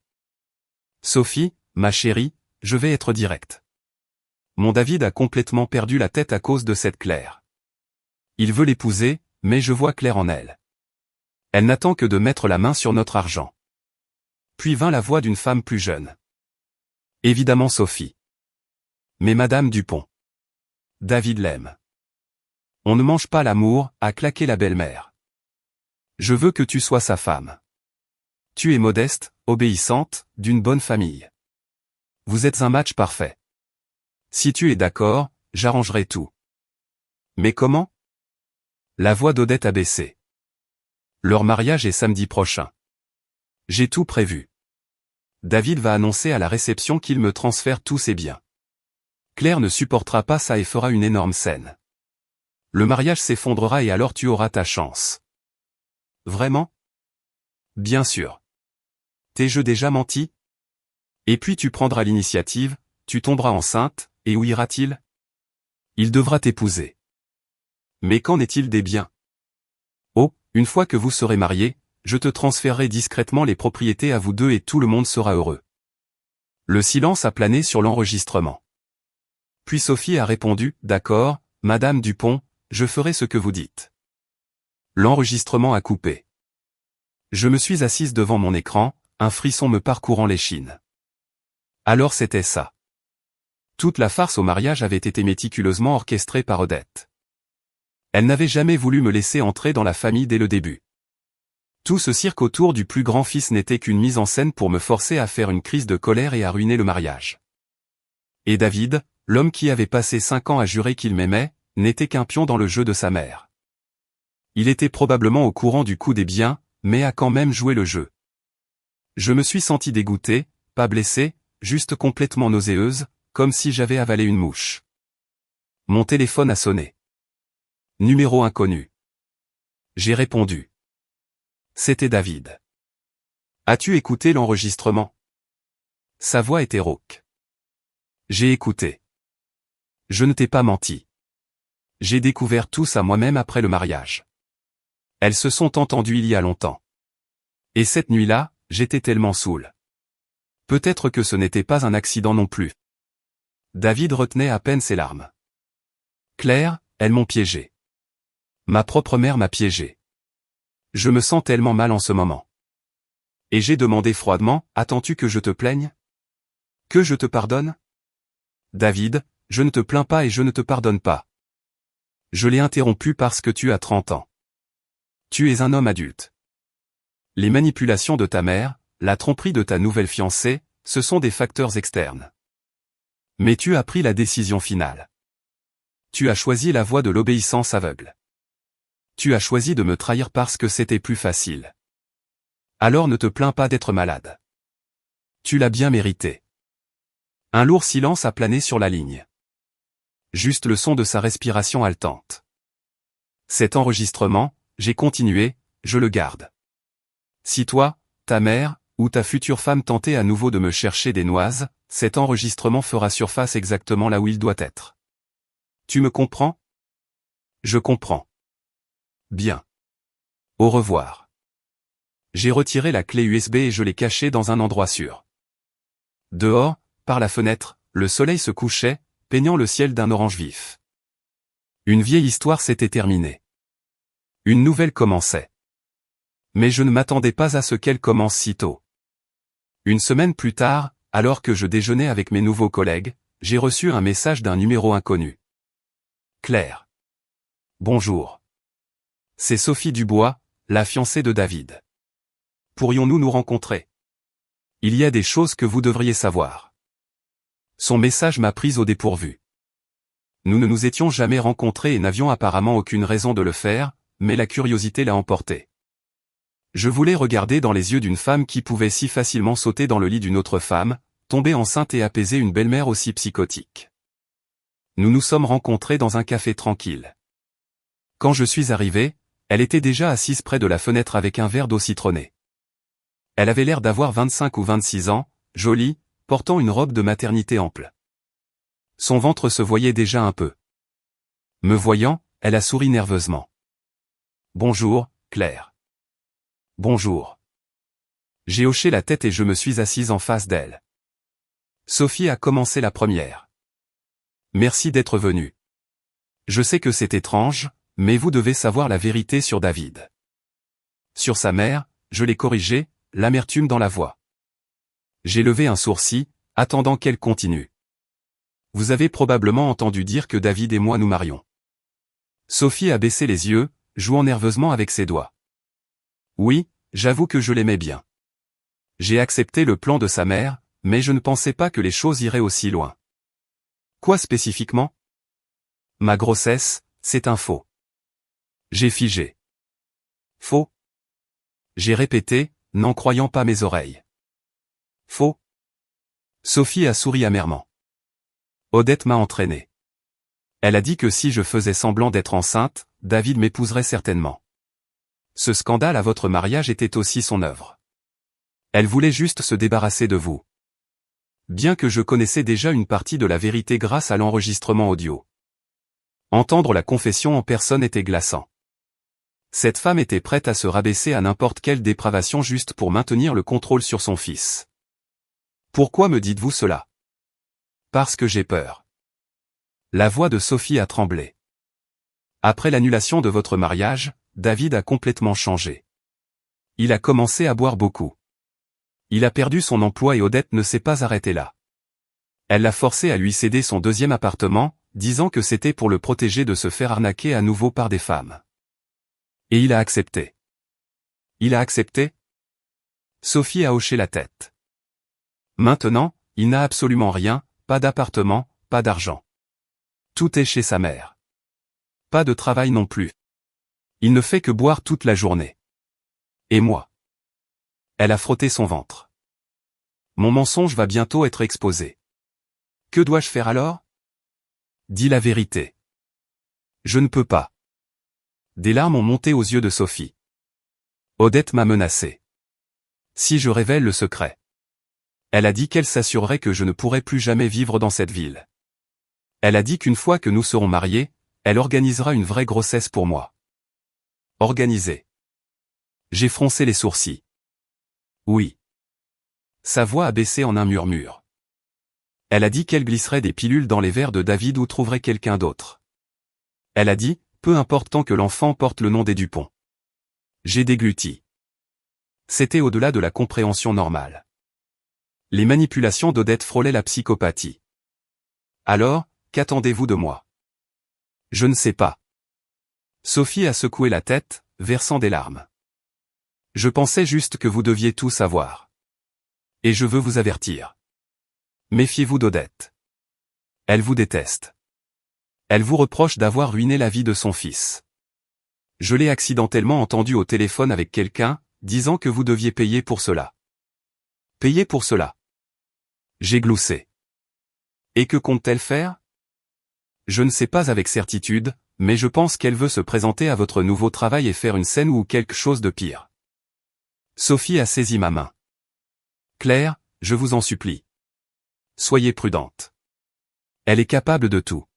Sophie, ma chérie, je vais être direct. Mon David a complètement perdu la tête à cause de cette Claire. Il veut l'épouser, mais je vois clair en elle. Elle n'attend que de mettre la main sur notre argent. Puis vint la voix d'une femme plus jeune. Évidemment Sophie. Mais Madame Dupont. David l'aime. On ne mange pas l'amour, a claqué la belle-mère. Je veux que tu sois sa femme. Tu es modeste, obéissante, d'une bonne famille. Vous êtes un match parfait. Si tu es d'accord, j'arrangerai tout. Mais comment? La voix d'Odette a baissé. Leur mariage est samedi prochain. J'ai tout prévu. David va annoncer à la réception qu'il me transfère tous ses biens. Claire ne supportera pas ça et fera une énorme scène. Le mariage s'effondrera et alors tu auras ta chance. Vraiment? Bien sûr. T'ai-je déjà menti? Et puis tu prendras l'initiative, tu tomberas enceinte, et où ira-t-il? Il devra t'épouser. Mais qu'en est-il des biens? Oh, une fois que vous serez mariés, je te transférerai discrètement les propriétés à vous deux et tout le monde sera heureux. Le silence a plané sur l'enregistrement. Puis Sophie a répondu, d'accord, Madame Dupont, je ferai ce que vous dites. L'enregistrement a coupé. Je me suis assise devant mon écran, un frisson me parcourant l'échine. Alors c'était ça. Toute la farce au mariage avait été méticuleusement orchestrée par Odette. Elle n'avait jamais voulu me laisser entrer dans la famille dès le début. Tout ce cirque autour du plus grand fils n'était qu'une mise en scène pour me forcer à faire une crise de colère et à ruiner le mariage. Et David, l'homme qui avait passé 5 ans à jurer qu'il m'aimait, n'était qu'un pion dans le jeu de sa mère. Il était probablement au courant du coût des biens, mais a quand même joué le jeu. Je me suis sentie dégoûtée, pas blessée, juste complètement nauséeuse, comme si j'avais avalé une mouche. Mon téléphone a sonné. Numéro inconnu. J'ai répondu. C'était David. As-tu écouté l'enregistrement? Sa voix était rauque. J'ai écouté. Je ne t'ai pas menti. J'ai découvert tout ça moi-même après le mariage. Elles se sont entendues il y a longtemps. Et cette nuit-là, j'étais tellement saoul. Peut-être que ce n'était pas un accident non plus. David retenait à peine ses larmes. Claire, elles m'ont piégé. Ma propre mère m'a piégé. Je me sens tellement mal en ce moment. Et j'ai demandé froidement, attends-tu que je te plaigne? Que je te pardonne? David, je ne te plains pas et je ne te pardonne pas. Je l'ai interrompu parce que tu as 30 ans. Tu es un homme adulte. Les manipulations de ta mère, la tromperie de ta nouvelle fiancée, ce sont des facteurs externes. Mais tu as pris la décision finale. Tu as choisi la voie de l'obéissance aveugle. Tu as choisi de me trahir parce que c'était plus facile. Alors ne te plains pas d'être malade. Tu l'as bien mérité. Un lourd silence a plané sur la ligne. Juste le son de sa respiration haletante. Cet enregistrement, j'ai continué, je le garde. Si toi, ta mère, ou ta future femme tentait à nouveau de me chercher des noises, cet enregistrement fera surface exactement là où il doit être. Tu me comprends? Je comprends. Bien. Au revoir. J'ai retiré la clé USB et je l'ai cachée dans un endroit sûr. Dehors, par la fenêtre, le soleil se couchait, peignant le ciel d'un orange vif. Une vieille histoire s'était terminée. Une nouvelle commençait. Mais je ne m'attendais pas à ce qu'elle commence si tôt. Une semaine plus tard, alors que je déjeunais avec mes nouveaux collègues, j'ai reçu un message d'un numéro inconnu. Claire. Bonjour. C'est Sophie Dubois, la fiancée de David. Pourrions-nous nous rencontrer? Il y a des choses que vous devriez savoir. Son message m'a prise au dépourvu. Nous ne nous étions jamais rencontrés et n'avions apparemment aucune raison de le faire, mais la curiosité l'a emporté. Je voulais regarder dans les yeux d'une femme qui pouvait si facilement sauter dans le lit d'une autre femme, tomber enceinte et apaiser une belle-mère aussi psychotique. Nous nous sommes rencontrés dans un café tranquille. Quand je suis arrivé, elle était déjà assise près de la fenêtre avec un verre d'eau citronnée. Elle avait l'air d'avoir 25 ou 26 ans, jolie, portant une robe de maternité ample. Son ventre se voyait déjà un peu. Me voyant, elle a souri nerveusement. Bonjour, Claire. Bonjour. J'ai hoché la tête et je me suis assise en face d'elle. Sophie a commencé la première. Merci d'être venue. Je sais que c'est étrange, mais vous devez savoir la vérité sur David. Sur sa mère, je l'ai corrigé, l'amertume dans la voix. J'ai levé un sourcil, attendant qu'elle continue. Vous avez probablement entendu dire que David et moi nous marions. Sophie a baissé les yeux, jouant nerveusement avec ses doigts. Oui, j'avoue que je l'aimais bien. J'ai accepté le plan de sa mère, mais je ne pensais pas que les choses iraient aussi loin. Quoi spécifiquement? Ma grossesse, c'est un faux. J'ai figé. Faux? J'ai répété, n'en croyant pas mes oreilles. Faux. Sophie a souri amèrement. Odette m'a entraîné. Elle a dit que si je faisais semblant d'être enceinte, David m'épouserait certainement. Ce scandale à votre mariage était aussi son œuvre. Elle voulait juste se débarrasser de vous. Bien que je connaissais déjà une partie de la vérité grâce à l'enregistrement audio. Entendre la confession en personne était glaçant. Cette femme était prête à se rabaisser à n'importe quelle dépravation juste pour maintenir le contrôle sur son fils. Pourquoi me dites-vous cela? Parce que j'ai peur. La voix de Sophie a tremblé. Après l'annulation de votre mariage, David a complètement changé. Il a commencé à boire beaucoup. Il a perdu son emploi et Odette ne s'est pas arrêtée là. Elle l'a forcé à lui céder son deuxième appartement, disant que c'était pour le protéger de se faire arnaquer à nouveau par des femmes. Et il a accepté. Il a accepté? Sophie a hoché la tête. Maintenant, il n'a absolument rien, pas d'appartement, pas d'argent. Tout est chez sa mère. Pas de travail non plus. Il ne fait que boire toute la journée. Et moi? Elle a frotté son ventre. Mon mensonge va bientôt être exposé. Que dois-je faire alors? Dis la vérité. Je ne peux pas. Des larmes ont monté aux yeux de Sophie. Odette m'a menacé. Si je révèle le secret. Elle a dit qu'elle s'assurerait que je ne pourrais plus jamais vivre dans cette ville. Elle a dit qu'une fois que nous serons mariés, elle organisera une vraie grossesse pour moi. Organiser. J'ai froncé les sourcils. Oui. Sa voix a baissé en un murmure. Elle a dit qu'elle glisserait des pilules dans les verres de David ou trouverait quelqu'un d'autre. Elle a dit, peu importe tant que l'enfant porte le nom des Dupont. J'ai dégluti. C'était au-delà de la compréhension normale. Les manipulations d'Odette frôlaient la psychopathie. Alors, qu'attendez-vous de moi? Je ne sais pas. Sophie a secoué la tête, versant des larmes. Je pensais juste que vous deviez tout savoir. Et je veux vous avertir. Méfiez-vous d'Odette. Elle vous déteste. Elle vous reproche d'avoir ruiné la vie de son fils. Je l'ai accidentellement entendu au téléphone avec quelqu'un, disant que vous deviez payer pour cela. Payer pour cela. J'ai gloussé. Et que compte-t-elle faire? Je ne sais pas avec certitude, mais je pense qu'elle veut se présenter à votre nouveau travail et faire une scène ou quelque chose de pire. Sophie a saisi ma main. Claire, je vous en supplie. Soyez prudente. Elle est capable de tout.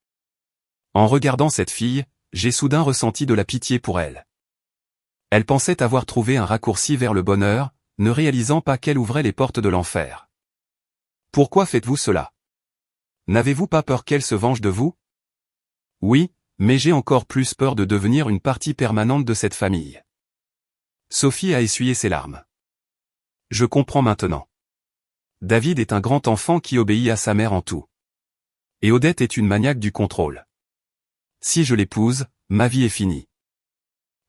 En regardant cette fille, j'ai soudain ressenti de la pitié pour elle. Elle pensait avoir trouvé un raccourci vers le bonheur, ne réalisant pas qu'elle ouvrait les portes de l'enfer. Pourquoi faites-vous cela? N'avez-vous pas peur qu'elle se venge de vous? Oui, mais j'ai encore plus peur de devenir une partie permanente de cette famille. Sophie a essuyé ses larmes. Je comprends maintenant. David est un grand enfant qui obéit à sa mère en tout. Et Odette est une maniaque du contrôle. Si je l'épouse, ma vie est finie.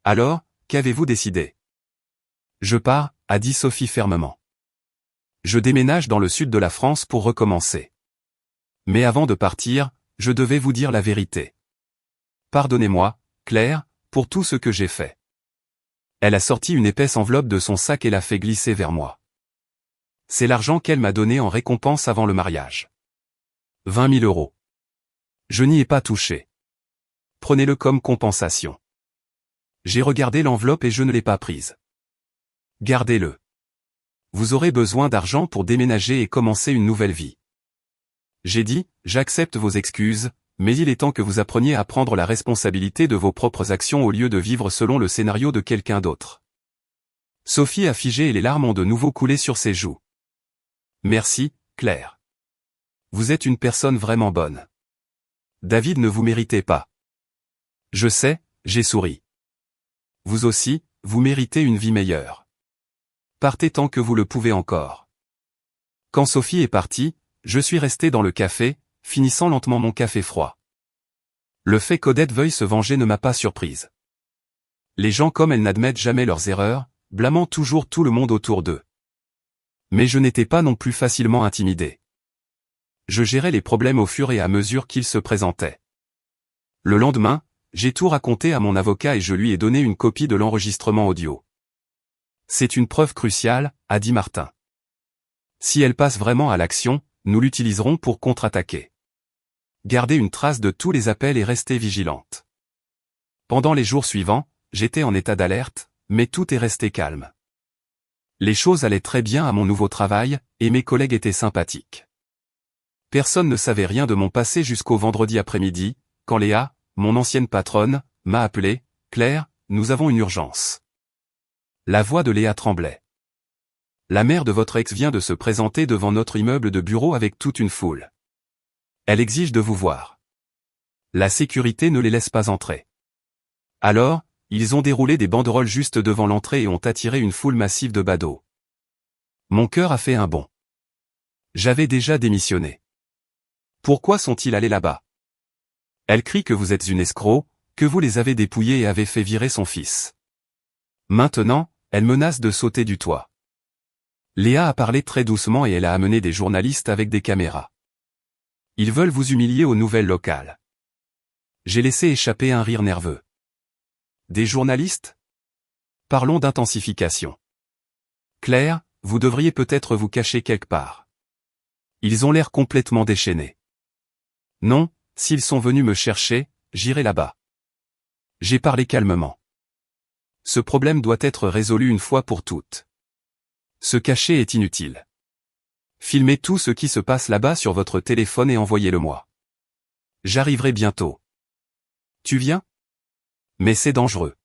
Alors, qu'avez-vous décidé? Je pars, a dit Sophie fermement. Je déménage dans le sud de la France pour recommencer. Mais avant de partir, je devais vous dire la vérité. Pardonnez-moi, Claire, pour tout ce que j'ai fait. Elle a sorti une épaisse enveloppe de son sac et l'a fait glisser vers moi. C'est l'argent qu'elle m'a donné en récompense avant le mariage. 20 000 euros. Je n'y ai pas touché. Prenez-le comme compensation. J'ai regardé l'enveloppe et je ne l'ai pas prise. Gardez-le. Vous aurez besoin d'argent pour déménager et commencer une nouvelle vie. J'ai dit, j'accepte vos excuses, mais il est temps que vous appreniez à prendre la responsabilité de vos propres actions au lieu de vivre selon le scénario de quelqu'un d'autre. Sophie a figé et les larmes ont de nouveau coulé sur ses joues. Merci, Claire. Vous êtes une personne vraiment bonne. David ne vous méritait pas. Je sais, j'ai souri. Vous aussi, vous méritez une vie meilleure. Partez tant que vous le pouvez encore. Quand Sophie est partie, je suis resté dans le café, finissant lentement mon café froid. Le fait qu'Odette veuille se venger ne m'a pas surprise. Les gens comme elle n'admettent jamais leurs erreurs, blâmant toujours tout le monde autour d'eux. Mais je n'étais pas non plus facilement intimidé. Je gérais les problèmes au fur et à mesure qu'ils se présentaient. Le lendemain, j'ai tout raconté à mon avocat et je lui ai donné une copie de l'enregistrement audio. C'est une preuve cruciale, a dit Martin. Si elle passe vraiment à l'action, nous l'utiliserons pour contre-attaquer. Gardez une trace de tous les appels et restez vigilante. Pendant les jours suivants, j'étais en état d'alerte, mais tout est resté calme. Les choses allaient très bien à mon nouveau travail, et mes collègues étaient sympathiques. Personne ne savait rien de mon passé jusqu'au vendredi après-midi, quand Léa, mon ancienne patronne, m'a appelé. « Claire, nous avons une urgence. » La voix de Léa tremblait. « La mère de votre ex vient de se présenter devant notre immeuble de bureau avec toute une foule. Elle exige de vous voir. La sécurité ne les laisse pas entrer. » Alors, ils ont déroulé des banderoles juste devant l'entrée et ont attiré une foule massive de badauds. Mon cœur a fait un bond. J'avais déjà démissionné. Pourquoi sont-ils allés là-bas? Elle crie que vous êtes une escroc, que vous les avez dépouillés et avez fait virer son fils. Maintenant, elle menace de sauter du toit. Léa a parlé très doucement et elle a amené des journalistes avec des caméras. Ils veulent vous humilier aux nouvelles locales. J'ai laissé échapper un rire nerveux. Des journalistes? Parlons d'intensification. Claire, vous devriez peut-être vous cacher quelque part. Ils ont l'air complètement déchaînés. Non, s'ils sont venus me chercher, j'irai là-bas. J'ai parlé calmement. Ce problème doit être résolu une fois pour toutes. Se cacher est inutile. Filmez tout ce qui se passe là-bas sur votre téléphone et envoyez-le-moi. J'arriverai bientôt. Tu viens? Mais c'est dangereux.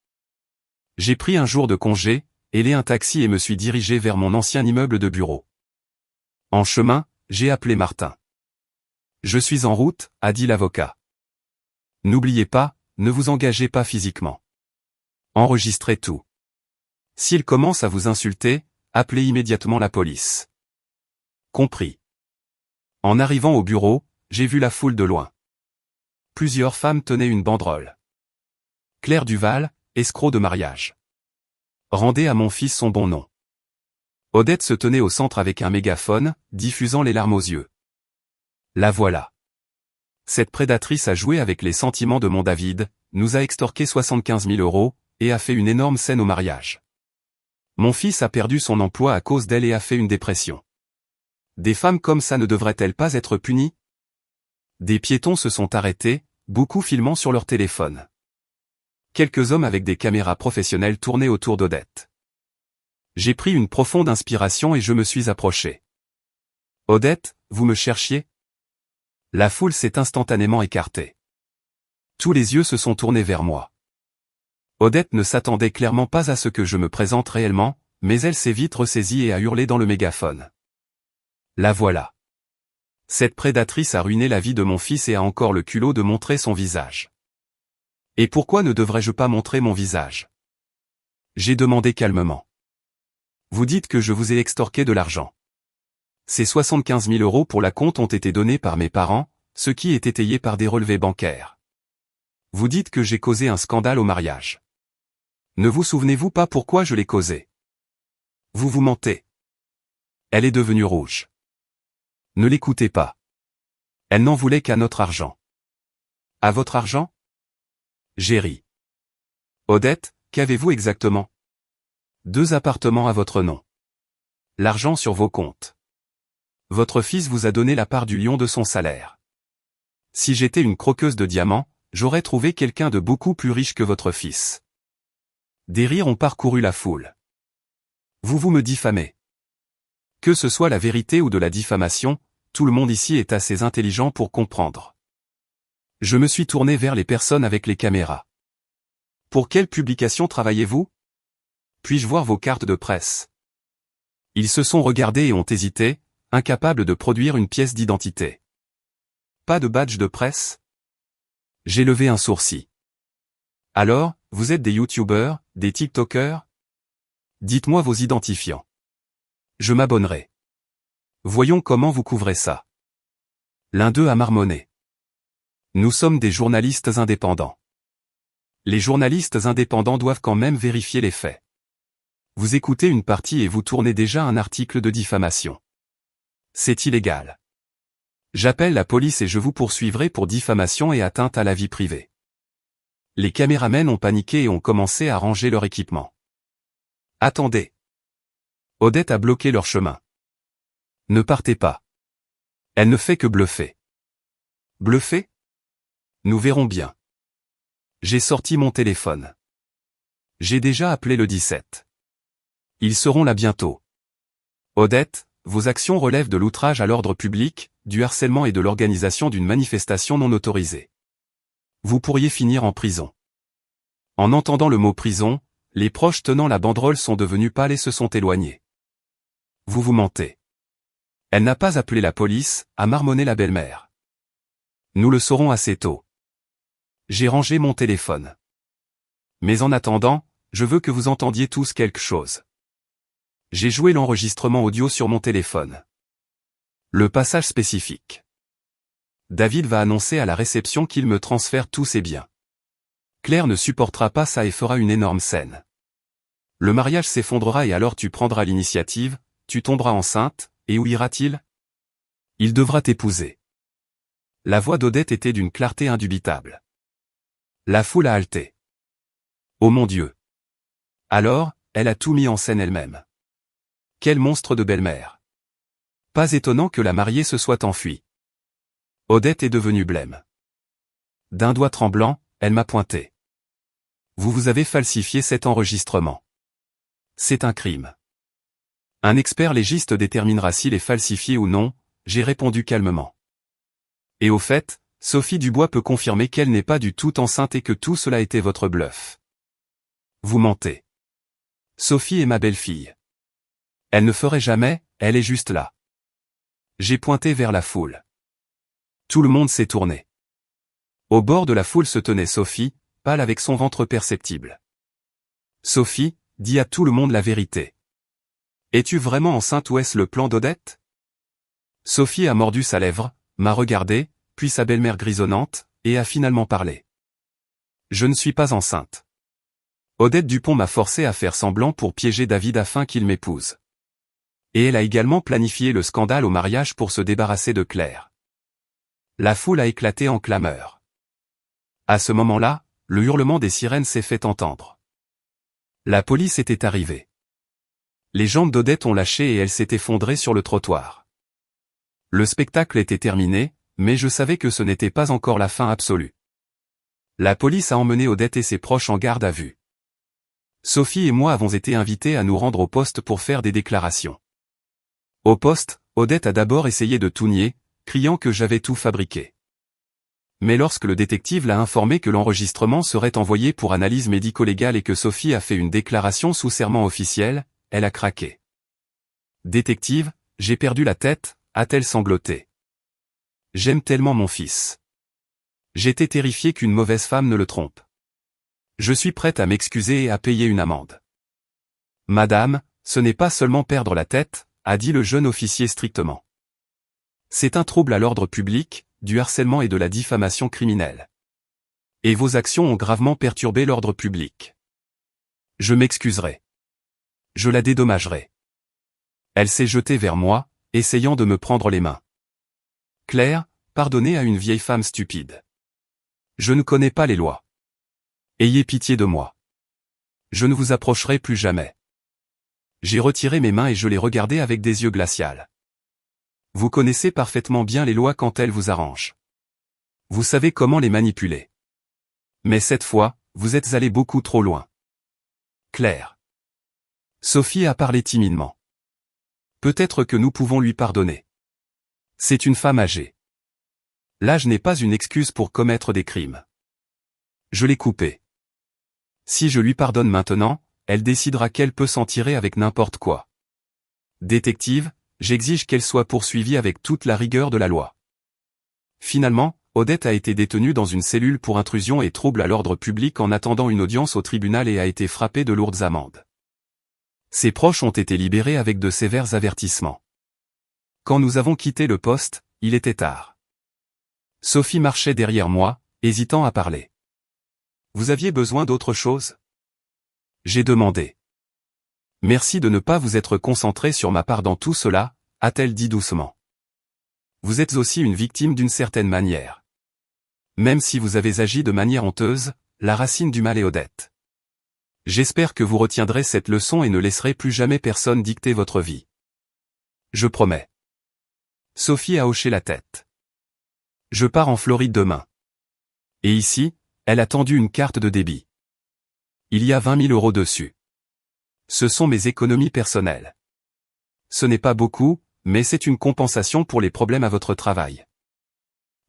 J'ai pris un jour de congé, hélé un taxi et me suis dirigé vers mon ancien immeuble de bureau. En chemin, j'ai appelé Martin. Je suis en route, a dit l'avocat. N'oubliez pas, ne vous engagez pas physiquement. Enregistrez tout. S'il commence à vous insulter, appelez immédiatement la police. Compris. En arrivant au bureau, j'ai vu la foule de loin. Plusieurs femmes tenaient une banderole. Claire Duval, escroc de mariage. Rendez à mon fils son bon nom. Odette se tenait au centre avec un mégaphone, diffusant les larmes aux yeux. La voilà. Cette prédatrice a joué avec les sentiments de mon David, nous a extorqué 75 000 €, et a fait une énorme scène au mariage. Mon fils a perdu son emploi à cause d'elle et a fait une dépression. Des femmes comme ça ne devraient-elles pas être punies? Des piétons se sont arrêtés, beaucoup filmant sur leur téléphone. Quelques hommes avec des caméras professionnelles tournaient autour d'Odette. J'ai pris une profonde inspiration et je me suis approché. Odette, vous me cherchiez? La foule s'est instantanément écartée. Tous les yeux se sont tournés vers moi. Odette ne s'attendait clairement pas à ce que je me présente réellement, mais elle s'est vite ressaisie et a hurlé dans le mégaphone. La voilà. Cette prédatrice a ruiné la vie de mon fils et a encore le culot de montrer son visage. Et pourquoi ne devrais-je pas montrer mon visage? J'ai demandé calmement. Vous dites que je vous ai extorqué de l'argent. Ces 75 000 € pour la compte ont été donnés par mes parents, ce qui est étayé par des relevés bancaires. Vous dites que j'ai causé un scandale au mariage. Ne vous souvenez-vous pas pourquoi je l'ai causé? Vous mentez. Elle est devenue rouge. Ne l'écoutez pas. Elle n'en voulait qu'à notre argent. À votre argent? J'ai ri. Odette, qu'avez-vous exactement? 2 appartements à votre nom. L'argent sur vos comptes. Votre fils vous a donné la part du lion de son salaire. Si j'étais une croqueuse de diamants, j'aurais trouvé quelqu'un de beaucoup plus riche que votre fils. Des rires ont parcouru la foule. Vous me diffamez. Que ce soit la vérité ou de la diffamation, tout le monde ici est assez intelligent pour comprendre. Je me suis tourné vers les personnes avec les caméras. Pour quelle publication travaillez-vous? Puis-je voir vos cartes de presse? Ils se sont regardés et ont hésité, incapables de produire une pièce d'identité. Pas de badge de presse? J'ai levé un sourcil. Alors, vous êtes des youtubeurs, des tiktokers? Dites-moi vos identifiants. Je m'abonnerai. Voyons comment vous couvrez ça. L'un d'eux a marmonné. Nous sommes des journalistes indépendants. Les journalistes indépendants doivent quand même vérifier les faits. Vous écoutez une partie et vous tournez déjà un article de diffamation. C'est illégal. J'appelle la police et je vous poursuivrai pour diffamation et atteinte à la vie privée. Les caméramens ont paniqué et ont commencé à ranger leur équipement. Attendez. Odette a bloqué leur chemin. Ne partez pas. Elle ne fait que bluffer. Bluffer? Nous verrons bien. J'ai sorti mon téléphone. J'ai déjà appelé le 17. Ils seront là bientôt. Odette, vos actions relèvent de l'outrage à l'ordre public, du harcèlement et de l'organisation d'une manifestation non autorisée. Vous pourriez finir en prison. En entendant le mot prison, les proches tenant la banderole sont devenus pâles et se sont éloignés. Vous mentez. Elle n'a pas appelé la police, a marmonné la belle-mère. Nous le saurons assez tôt. J'ai rangé mon téléphone. Mais en attendant, je veux que vous entendiez tous quelque chose. J'ai joué l'enregistrement audio sur mon téléphone. Le passage spécifique. David va annoncer à la réception qu'il me transfère tous ses biens. Claire ne supportera pas ça et fera une énorme scène. Le mariage s'effondrera et alors tu prendras l'initiative, tu tomberas enceinte, et où ira-t-il? Il devra t'épouser. La voix d'Odette était d'une clarté indubitable. La foule a halté. Oh mon Dieu! Alors, elle a tout mis en scène elle-même. Quel monstre de belle-mère! Pas étonnant que la mariée se soit enfuie. Odette est devenue blême. D'un doigt tremblant, elle m'a pointé. Vous avez falsifié cet enregistrement. C'est un crime. Un expert légiste déterminera s'il est falsifié ou non, j'ai répondu calmement. Et au fait, Sophie Dubois peut confirmer qu'elle n'est pas du tout enceinte et que tout cela était votre bluff. Vous mentez. Sophie est ma belle-fille. Elle ne ferait jamais, elle est juste là. J'ai pointé vers la foule. Tout le monde s'est tourné. Au bord de la foule se tenait Sophie, pâle avec son ventre perceptible. Sophie, dis à tout le monde la vérité. Es-tu vraiment enceinte ou est-ce le plan d'Odette? Sophie a mordu sa lèvre, m'a regardé, puis sa belle-mère grisonnante, et a finalement parlé. Je ne suis pas enceinte. Odette Dupont m'a forcé à faire semblant pour piéger David afin qu'il m'épouse. Et elle a également planifié le scandale au mariage pour se débarrasser de Claire. La foule a éclaté en clameurs. À ce moment-là, le hurlement des sirènes s'est fait entendre. La police était arrivée. Les jambes d'Odette ont lâché et elle s'est effondrée sur le trottoir. Le spectacle était terminé, mais je savais que ce n'était pas encore la fin absolue. La police a emmené Odette et ses proches en garde à vue. Sophie et moi avons été invités à nous rendre au poste pour faire des déclarations. Au poste, Odette a d'abord essayé de tout nier, criant que j'avais tout fabriqué. Mais lorsque le détective l'a informé que l'enregistrement serait envoyé pour analyse médico-légale et que Sophie a fait une déclaration sous serment officiel, elle a craqué. Détective, j'ai perdu la tête, a-t-elle sangloté. J'aime tellement mon fils. J'étais terrifié qu'une mauvaise femme ne le trompe. Je suis prête à m'excuser et à payer une amende. Madame, ce n'est pas seulement perdre la tête, a dit le jeune officier strictement. C'est un trouble à l'ordre public, du harcèlement et de la diffamation criminelle. Et vos actions ont gravement perturbé l'ordre public. Je m'excuserai. Je la dédommagerai. Elle s'est jetée vers moi, essayant de me prendre les mains. Claire, pardonnez à une vieille femme stupide. Je ne connais pas les lois. Ayez pitié de moi. Je ne vous approcherai plus jamais. J'ai retiré mes mains et je l'ai regardée avec des yeux glacials. Vous connaissez parfaitement bien les lois quand elles vous arrangent. Vous savez comment les manipuler. Mais cette fois, vous êtes allé beaucoup trop loin. Claire. Sophie a parlé timidement. Peut-être que nous pouvons lui pardonner. C'est une femme âgée. L'âge n'est pas une excuse pour commettre des crimes. Je l'ai coupée. Si je lui pardonne maintenant, elle décidera qu'elle peut s'en tirer avec n'importe quoi. Détective, j'exige qu'elle soit poursuivie avec toute la rigueur de la loi. Finalement, Odette a été détenue dans une cellule pour intrusion et trouble à l'ordre public en attendant une audience au tribunal et a été frappée de lourdes amendes. Ses proches ont été libérés avec de sévères avertissements. Quand nous avons quitté le poste, il était tard. Sophie marchait derrière moi, hésitant à parler. Vous aviez besoin d'autre chose? J'ai demandé. Merci de ne pas vous être concentré sur ma part dans tout cela, a-t-elle dit doucement. Vous êtes aussi une victime d'une certaine manière. Même si vous avez agi de manière honteuse, la racine du mal est Odette. J'espère que vous retiendrez cette leçon et ne laisserez plus jamais personne dicter votre vie. Je promets. Sophie a hoché la tête. Je pars en Floride demain. Et ici, elle a tendu une carte de débit. Il y a 20 000 € dessus. Ce sont mes économies personnelles. Ce n'est pas beaucoup, mais c'est une compensation pour les problèmes à votre travail.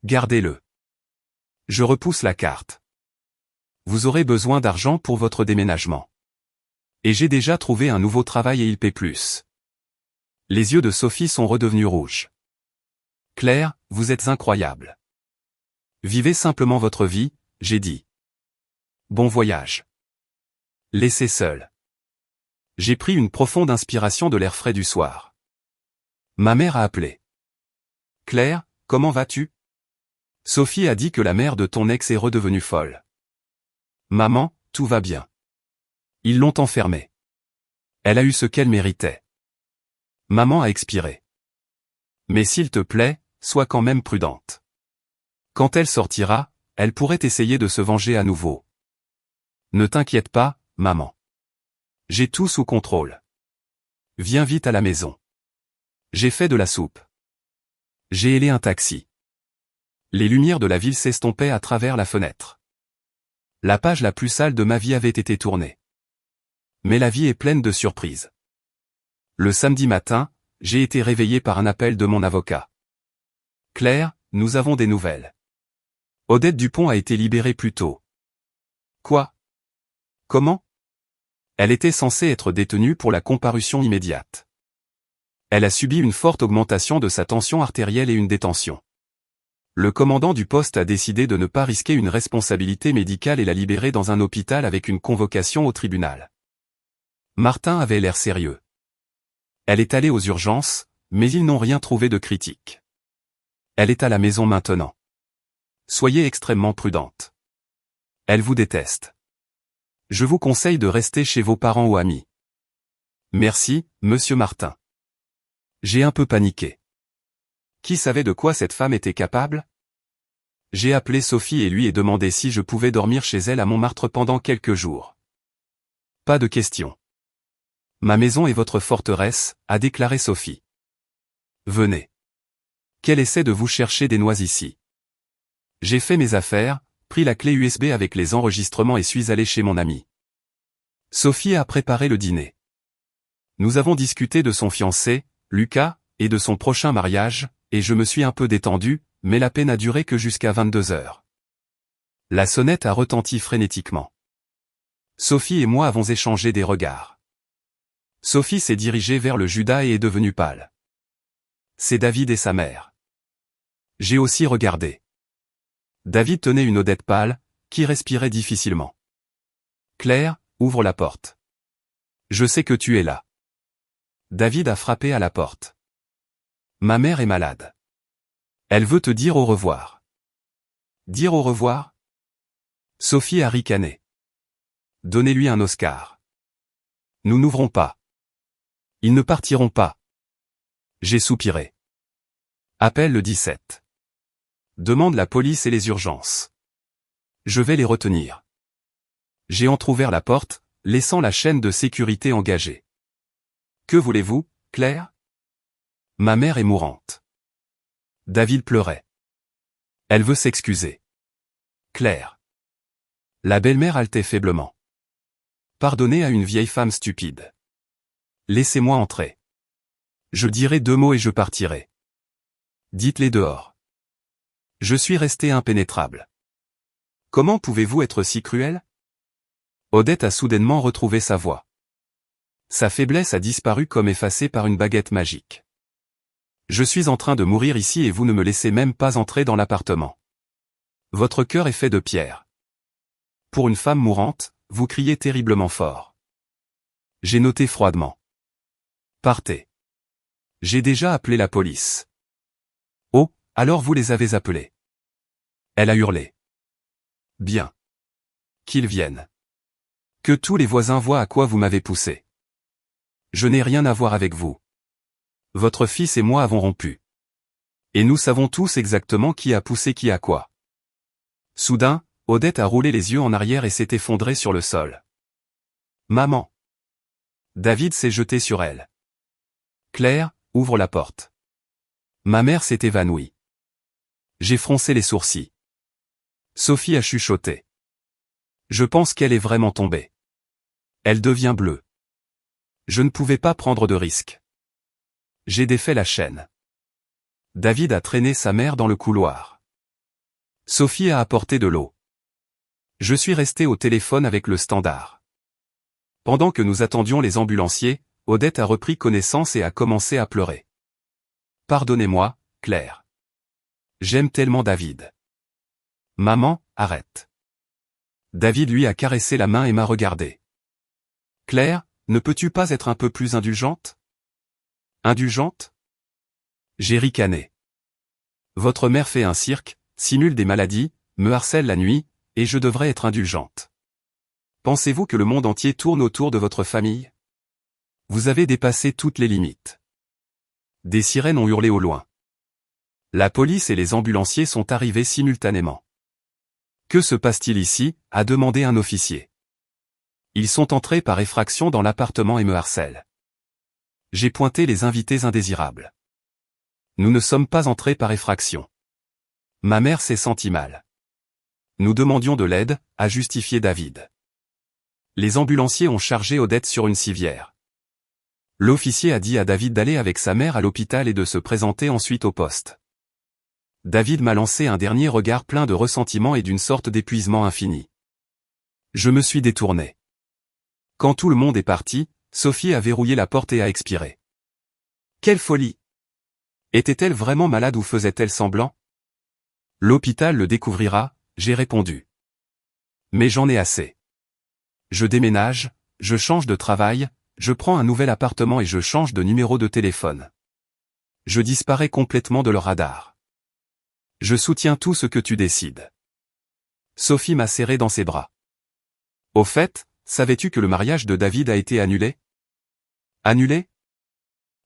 Gardez-le. Je repousse la carte. Vous aurez besoin d'argent pour votre déménagement. Et j'ai déjà trouvé un nouveau travail et il paie plus. Les yeux de Sophie sont redevenus rouges. Claire, vous êtes incroyable. Vivez simplement votre vie, j'ai dit. Bon voyage. Laissez seul. J'ai pris une profonde inspiration de l'air frais du soir. Ma mère a appelé. Claire, comment vas-tu? Sophie a dit que la mère de ton ex est redevenue folle. Maman, tout va bien. Ils l'ont enfermée. Elle a eu ce qu'elle méritait. Maman a expiré. Mais s'il te plaît, sois quand même prudente. Quand elle sortira, elle pourrait essayer de se venger à nouveau. Ne t'inquiète pas, maman. J'ai tout sous contrôle. Viens vite à la maison. J'ai fait de la soupe. J'ai hélé un taxi. Les lumières de la ville s'estompaient à travers la fenêtre. La page la plus sale de ma vie avait été tournée. Mais la vie est pleine de surprises. Le samedi matin, j'ai été réveillé par un appel de mon avocat. Claire, nous avons des nouvelles. Odette Dupont a été libérée plus tôt. Quoi? Comment? Elle était censée être détenue pour la comparution immédiate. Elle a subi une forte augmentation de sa tension artérielle et une détention. Le commandant du poste a décidé de ne pas risquer une responsabilité médicale et l'a libérée dans un hôpital avec une convocation au tribunal. Martin avait l'air sérieux. Elle est allée aux urgences, mais ils n'ont rien trouvé de critique. Elle est à la maison maintenant. Soyez extrêmement prudente. Elle vous déteste. Je vous conseille de rester chez vos parents ou amis. Merci, monsieur Martin. J'ai un peu paniqué. Qui savait de quoi cette femme était capable? J'ai appelé Sophie et lui ai demandé si je pouvais dormir chez elle à Montmartre pendant quelques jours. Pas de question. Ma maison est votre forteresse, a déclaré Sophie. Venez. Qu'elle essaie de vous chercher des noix ici. J'ai fait mes affaires, pris la clé USB avec les enregistrements et suis allé chez mon ami. Sophie a préparé le dîner. Nous avons discuté de son fiancé, Lucas, et de son prochain mariage, et je me suis un peu détendu, mais la paix n'a duré que jusqu'à 22 heures. La sonnette a retenti frénétiquement. Sophie et moi avons échangé des regards. Sophie s'est dirigée vers le Judas et est devenue pâle. C'est David et sa mère. J'ai aussi regardé. David tenait une Odette pâle, qui respirait difficilement. Claire, ouvre la porte. Je sais que tu es là. David a frappé à la porte. Ma mère est malade. Elle veut te dire au revoir. Dire au revoir? Sophie a ricané. Donnez-lui un Oscar. Nous n'ouvrons pas. Ils ne partiront pas. J'ai soupiré. Appelle le 17. Demande la police et les urgences. Je vais les retenir. J'ai entrouvert la porte, laissant la chaîne de sécurité engagée. Que voulez-vous, Claire? Ma mère est mourante. David pleurait. Elle veut s'excuser. Claire. La belle-mère haletait faiblement. Pardonnez à une vieille femme stupide. Laissez-moi entrer. Je dirai 2 mots et je partirai. Dites-les dehors. Je suis resté impénétrable. Comment pouvez-vous être si cruel? Odette a soudainement retrouvé sa voix. Sa faiblesse a disparu comme effacée par une baguette magique. Je suis en train de mourir ici et vous ne me laissez même pas entrer dans l'appartement. Votre cœur est fait de pierre. Pour une femme mourante, vous criez terriblement fort. J'ai noté froidement. Partez. J'ai déjà appelé la police. Oh, alors vous les avez appelés. Elle a hurlé. Bien. Qu'ils viennent. Que tous les voisins voient à quoi vous m'avez poussé. Je n'ai rien à voir avec vous. Votre fils et moi avons rompu. Et nous savons tous exactement qui a poussé qui à quoi. Soudain, Odette a roulé les yeux en arrière et s'est effondrée sur le sol. Maman. David s'est jeté sur elle. Claire, ouvre la porte. Ma mère s'est évanouie. J'ai froncé les sourcils. Sophie a chuchoté. Je pense qu'elle est vraiment tombée. Elle devient bleue. Je ne pouvais pas prendre de risque. J'ai défait la chaîne. David a traîné sa mère dans le couloir. Sophie a apporté de l'eau. Je suis resté au téléphone avec le standard. Pendant que nous attendions les ambulanciers, Odette a repris connaissance et a commencé à pleurer. Pardonnez-moi, Claire. J'aime tellement David. Maman, arrête. David lui a caressé la main et m'a regardé. Claire, ne peux-tu pas être un peu plus indulgente? Indulgente? J'ai ricané. Votre mère fait un cirque, simule des maladies, me harcèle la nuit, et je devrais être indulgente. Pensez-vous que le monde entier tourne autour de votre famille? Vous avez dépassé toutes les limites. Des sirènes ont hurlé au loin. La police et les ambulanciers sont arrivés simultanément. Que se passe-t-il ici? A demandé un officier. Ils sont entrés par effraction dans l'appartement et me harcèlent. J'ai pointé les invités indésirables. Nous ne sommes pas entrés par effraction. Ma mère s'est sentie mal. Nous demandions de l'aide, a justifié David. Les ambulanciers ont chargé Odette sur une civière. L'officier a dit à David d'aller avec sa mère à l'hôpital et de se présenter ensuite au poste. David m'a lancé un dernier regard plein de ressentiment et d'une sorte d'épuisement infini. Je me suis détourné. Quand tout le monde est parti, Sophie a verrouillé la porte et a expiré. Quelle folie! Était-elle vraiment malade ou faisait-elle semblant? L'hôpital le découvrira, j'ai répondu. Mais j'en ai assez. Je déménage, je change de travail, je prends un nouvel appartement et je change de numéro de téléphone. Je disparais complètement de leur radar. Je soutiens tout ce que tu décides. Sophie m'a serré dans ses bras. Au fait, savais-tu que le mariage de David a été annulé? Annulé?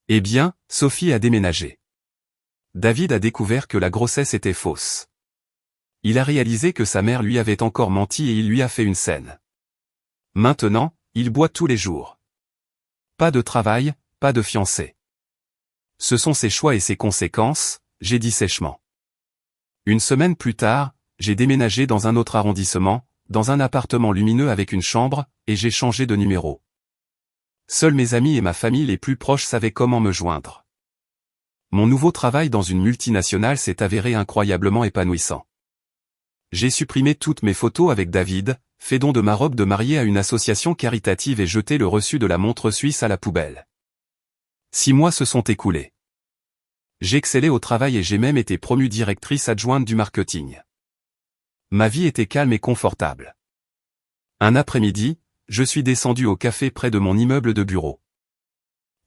Eh bien, Sophie a déménagé. David a découvert que la grossesse était fausse. Il a réalisé que sa mère lui avait encore menti et il lui a fait une scène. Maintenant, il boit tous les jours. Pas de travail, pas de fiancé. Ce sont ses choix et ses conséquences, j'ai dit sèchement. Une semaine plus tard, j'ai déménagé dans un autre arrondissement, dans un appartement lumineux avec une chambre, et j'ai changé de numéro. Seuls mes amis et ma famille les plus proches savaient comment me joindre. Mon nouveau travail dans une multinationale s'est avéré incroyablement épanouissant. J'ai supprimé toutes mes photos avec David, fait don de ma robe de mariée à une association caritative et jeté le reçu de la montre suisse à la poubelle. 6 mois se sont écoulés. J'excellais au travail et j'ai même été promue directrice adjointe du marketing. Ma vie était calme et confortable. Un après-midi, je suis descendu au café près de mon immeuble de bureau.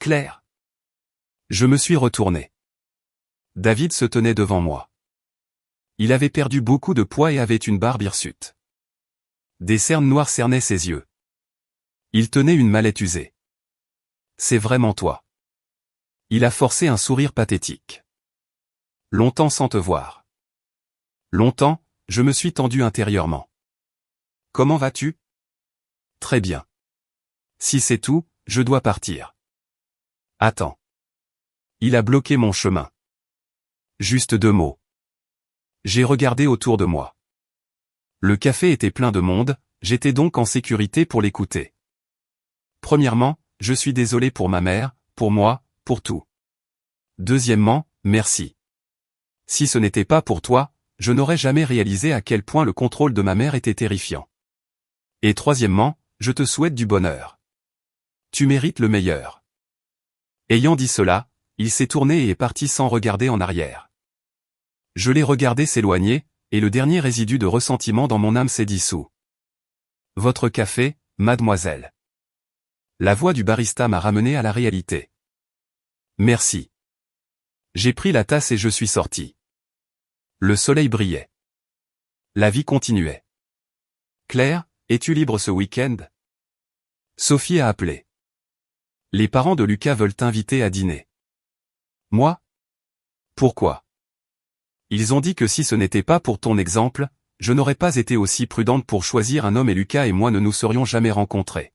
Claire. Je me suis retourné. David se tenait devant moi. Il avait perdu beaucoup de poids et avait une barbe hirsute. Des cernes noires cernaient ses yeux. Il tenait une mallette usée. C'est vraiment toi. Il a forcé un sourire pathétique. Longtemps sans te voir. Longtemps, je me suis tendu intérieurement. Comment vas-tu? Très bien. Si c'est tout, je dois partir. Attends. Il a bloqué mon chemin. Juste 2 mots. J'ai regardé autour de moi. Le café était plein de monde, j'étais donc en sécurité pour l'écouter. Premièrement, je suis désolé pour ma mère, pour moi, pour tout. Deuxièmement, merci. Si ce n'était pas pour toi, je n'aurais jamais réalisé à quel point le contrôle de ma mère était terrifiant. Et troisièmement, je te souhaite du bonheur. Tu mérites le meilleur. Ayant dit cela, il s'est tourné et est parti sans regarder en arrière. Je l'ai regardé s'éloigner, et le dernier résidu de ressentiment dans mon âme s'est dissous. Votre café, mademoiselle. La voix du barista m'a ramené à la réalité. Merci. J'ai pris la tasse et je suis sorti. Le soleil brillait. La vie continuait. Claire, es-tu libre ce week-end? Sophie a appelé. Les parents de Lucas veulent t'inviter à dîner. Moi? Pourquoi? Ils ont dit que si ce n'était pas pour ton exemple, je n'aurais pas été aussi prudente pour choisir un homme et Lucas et moi ne nous serions jamais rencontrés.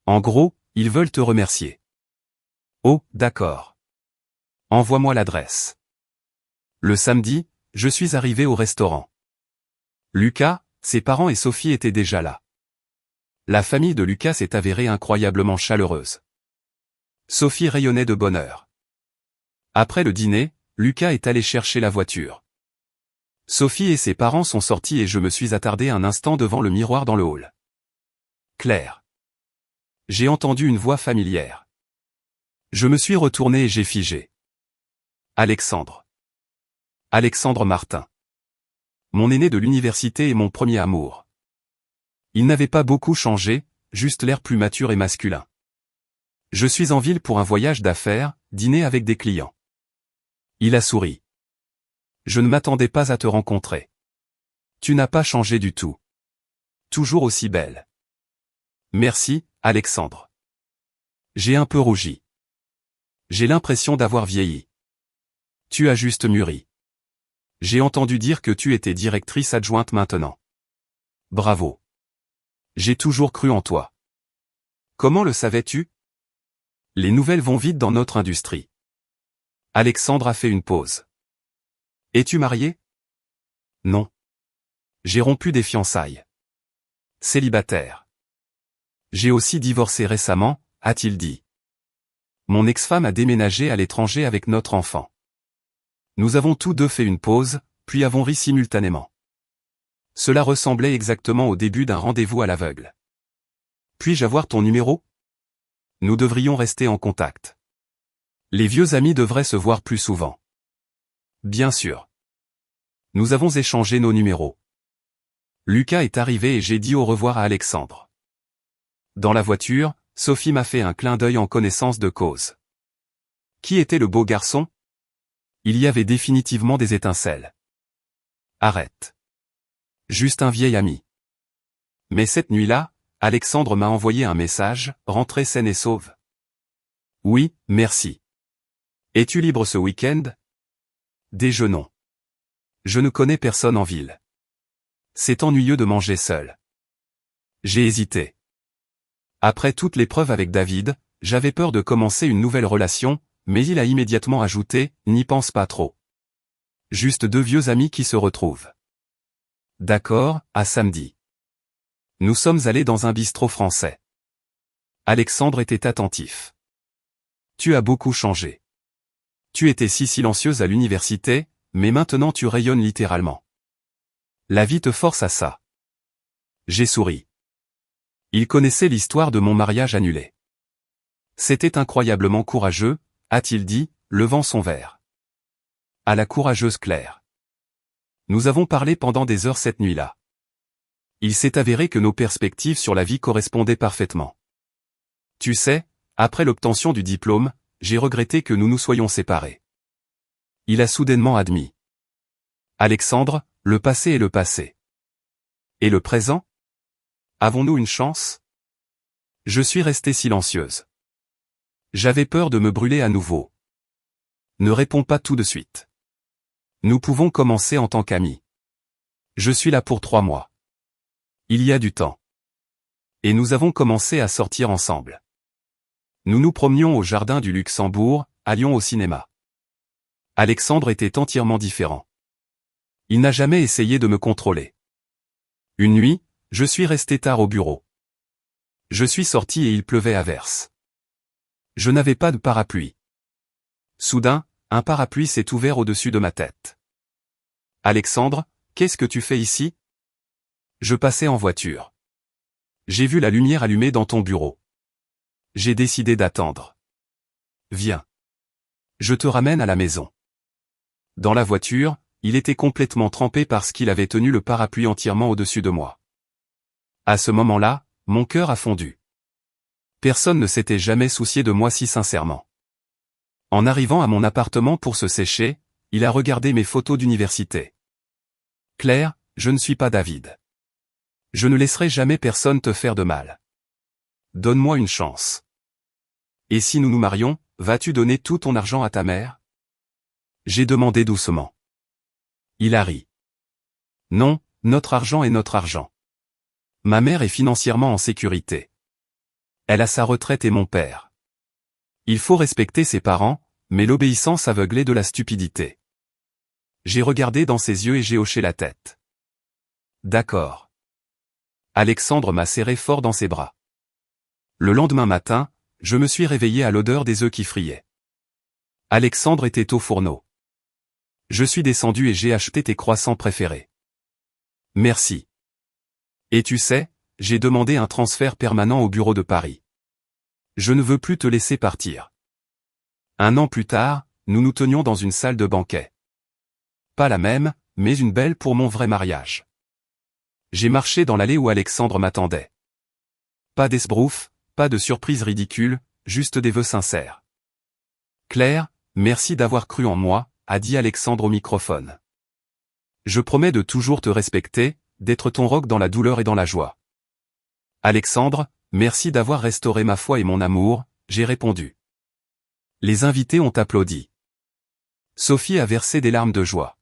En gros, ils veulent te remercier. Oh, d'accord. Envoie-moi l'adresse. Le samedi, je suis arrivé au restaurant. Lucas, ses parents et Sophie étaient déjà là. La famille de Lucas s'est avérée incroyablement chaleureuse. Sophie rayonnait de bonheur. Après le dîner, Lucas est allé chercher la voiture. Sophie et ses parents sont sortis et je me suis attardé un instant devant le miroir dans le hall. Claire. J'ai entendu une voix familière. Je me suis retourné et j'ai figé. Alexandre. Alexandre Martin. Mon aîné de l'université et mon premier amour. Il n'avait pas beaucoup changé, juste l'air plus mature et masculin. Je suis en ville pour un voyage d'affaires, dîner avec des clients. Il a souri. Je ne m'attendais pas à te rencontrer. Tu n'as pas changé du tout. Toujours aussi belle. Merci, Alexandre. J'ai un peu rougi. J'ai l'impression d'avoir vieilli. Tu as juste mûri. J'ai entendu dire que tu étais directrice adjointe maintenant. Bravo. J'ai toujours cru en toi. Comment le savais-tu? Les nouvelles vont vite dans notre industrie. Alexandre a fait une pause. Es-tu marié? Non. J'ai rompu des fiançailles. Célibataire. J'ai aussi divorcé récemment, a-t-il dit. Mon ex-femme a déménagé à l'étranger avec notre enfant. Nous avons tous deux fait une pause, puis avons ri simultanément. Cela ressemblait exactement au début d'un rendez-vous à l'aveugle. Puis-je avoir ton numéro? Nous devrions rester en contact. Les vieux amis devraient se voir plus souvent. Bien sûr. Nous avons échangé nos numéros. Lucas est arrivé et j'ai dit au revoir à Alexandre. Dans la voiture, Sophie m'a fait un clin d'œil en connaissance de cause. Qui était le beau garçon? Il y avait définitivement des étincelles. Arrête. Juste un vieil ami. Mais cette nuit-là, Alexandre m'a envoyé un message, rentré saine et sauve. Oui, merci. Es-tu libre ce week-end? Déjeunons. Je ne connais personne en ville. C'est ennuyeux de manger seul. J'ai hésité. Après toute l'épreuve avec David, j'avais peur de commencer une nouvelle relation, mais il a immédiatement ajouté, n'y pense pas trop. Juste deux vieux amis qui se retrouvent. D'accord, à samedi. Nous sommes allés dans un bistrot français. Alexandre était attentif. Tu as beaucoup changé. Tu étais si silencieuse à l'université, mais maintenant tu rayonnes littéralement. La vie te force à ça. J'ai souri. Il connaissait l'histoire de mon mariage annulé. C'était incroyablement courageux, a-t-il dit, levant son verre. À la courageuse Claire. Nous avons parlé pendant des heures cette nuit-là. Il s'est avéré que nos perspectives sur la vie correspondaient parfaitement. Tu sais, après l'obtention du diplôme, j'ai regretté que nous nous soyons séparés. Il a soudainement admis. Alexandre, le passé est le passé. Et le présent? Avons-nous une chance? Je suis restée silencieuse. J'avais peur de me brûler à nouveau. Ne réponds pas tout de suite. Nous pouvons commencer en tant qu'amis. Je suis là pour 3 mois. Il y a du temps. Et nous avons commencé à sortir ensemble. Nous nous promenions au jardin du Luxembourg, allions au cinéma. Alexandre était entièrement différent. Il n'a jamais essayé de me contrôler. Une nuit, je suis resté tard au bureau. Je suis sorti et il pleuvait à verse. Je n'avais pas de parapluie. Soudain, un parapluie s'est ouvert au-dessus de ma tête. Alexandre, qu'est-ce que tu fais ici? Je passais en voiture. J'ai vu la lumière allumée dans ton bureau. J'ai décidé d'attendre. Viens. Je te ramène à la maison. Dans la voiture, il était complètement trempé parce qu'il avait tenu le parapluie entièrement au-dessus de moi. À ce moment-là, mon cœur a fondu. Personne ne s'était jamais soucié de moi si sincèrement. En arrivant à mon appartement pour se sécher, il a regardé mes photos d'université. Claire, je ne suis pas David. Je ne laisserai jamais personne te faire de mal. Donne-moi une chance. Et si nous nous marions, vas-tu donner tout ton argent à ta mère? J'ai demandé doucement. Il a ri. Non, notre argent est notre argent. Ma mère est financièrement en sécurité. Elle a sa retraite et mon père. Il faut respecter ses parents, mais l'obéissance aveugle est de la stupidité. J'ai regardé dans ses yeux et j'ai hoché la tête. D'accord. Alexandre m'a serré fort dans ses bras. Le lendemain matin, je me suis réveillé à l'odeur des œufs qui friaient. Alexandre était au fourneau. Je suis descendu et j'ai acheté tes croissants préférés. Merci. Et tu sais, j'ai demandé un transfert permanent au bureau de Paris. Je ne veux plus te laisser partir. 1 an plus tard, nous nous tenions dans une salle de banquet. Pas la même, mais une belle pour mon vrai mariage. J'ai marché dans l'allée où Alexandre m'attendait. Pas d'esbrouf, pas de surprise ridicule, juste des vœux sincères. Claire, merci d'avoir cru en moi, a dit Alexandre au microphone. Je promets de toujours te respecter, d'être ton roc dans la douleur et dans la joie. Alexandre, merci d'avoir restauré ma foi et mon amour, j'ai répondu. Les invités ont applaudi. Sophie a versé des larmes de joie.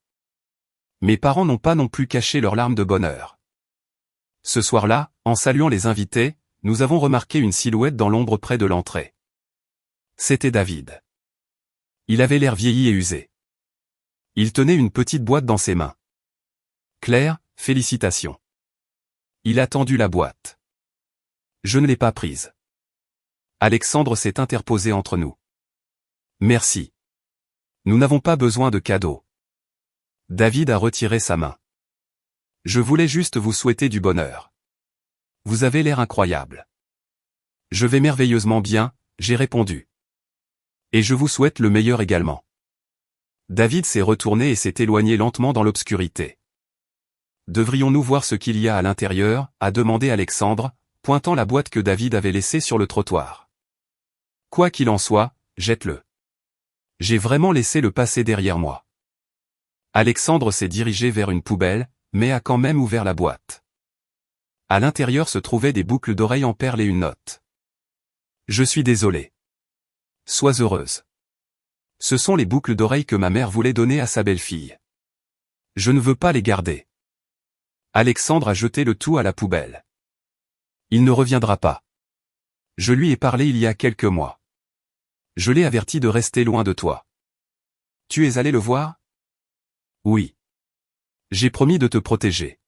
Mes parents n'ont pas non plus caché leurs larmes de bonheur. Ce soir-là, en saluant les invités, nous avons remarqué une silhouette dans l'ombre près de l'entrée. C'était David. Il avait l'air vieilli et usé. Il tenait une petite boîte dans ses mains. Claire, félicitations. Il a tendu la boîte. Je ne l'ai pas prise. Alexandre s'est interposé entre nous. Merci. Nous n'avons pas besoin de cadeaux. David a retiré sa main. Je voulais juste vous souhaiter du bonheur. Vous avez l'air incroyable. Je vais merveilleusement bien, j'ai répondu. Et je vous souhaite le meilleur également. David s'est retourné et s'est éloigné lentement dans l'obscurité. Devrions-nous voir ce qu'il y a à l'intérieur, a demandé Alexandre, pointant la boîte que David avait laissée sur le trottoir. Quoi qu'il en soit, jette-le. J'ai vraiment laissé le passé derrière moi. Alexandre s'est dirigé vers une poubelle, mais a quand même ouvert la boîte. À l'intérieur se trouvaient des boucles d'oreilles en perles et une note. Je suis désolé. Sois heureuse. Ce sont les boucles d'oreilles que ma mère voulait donner à sa belle-fille. Je ne veux pas les garder. Alexandre a jeté le tout à la poubelle. Il ne reviendra pas. Je lui ai parlé il y a quelques mois. Je l'ai averti de rester loin de toi. Tu es allé le voir? Oui. J'ai promis de te protéger.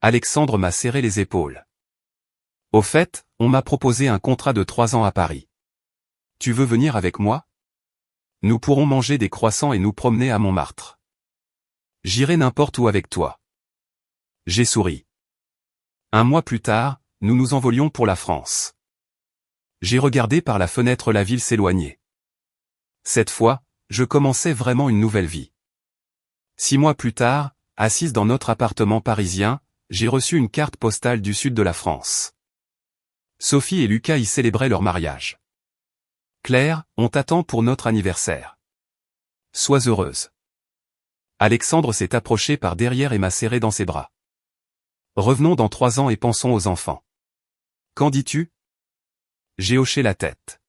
Alexandre m'a serré les épaules. Au fait, on m'a proposé un contrat de 3 ans à Paris. Tu veux venir avec moi? Nous pourrons manger des croissants et nous promener à Montmartre. J'irai n'importe où avec toi. J'ai souri. 1 mois plus tard, nous nous envolions pour la France. J'ai regardé par la fenêtre la ville s'éloigner. Cette fois, je commençais vraiment une nouvelle vie. 6 mois plus tard, assise dans notre appartement parisien, j'ai reçu une carte postale du sud de la France. Sophie et Lucas y célébraient leur mariage. Claire, on t'attend pour notre anniversaire. Sois heureuse. Alexandre s'est approché par derrière et m'a serré dans ses bras. Revenons dans 3 ans et pensons aux enfants. Qu'en dis-tu? J'ai hoché la tête.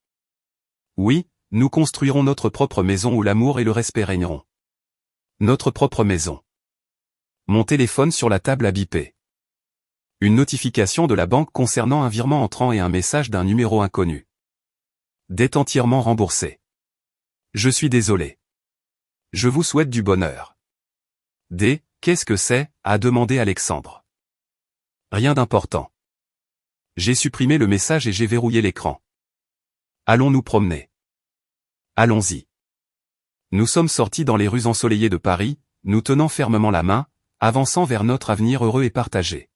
Oui, nous construirons notre propre maison où l'amour et le respect régneront. Notre propre maison. Mon téléphone sur la table a bipé. Une notification de la banque concernant un virement entrant et un message d'un numéro inconnu. Dette entièrement remboursée. Je suis désolé. Je vous souhaite du bonheur. Qu'est-ce que c'est? A demandé Alexandre. Rien d'important. J'ai supprimé le message et j'ai verrouillé l'écran. Allons nous promener. Allons-y. Nous sommes sortis dans les rues ensoleillées de Paris, nous tenant fermement la main, avançant vers notre avenir heureux et partagé.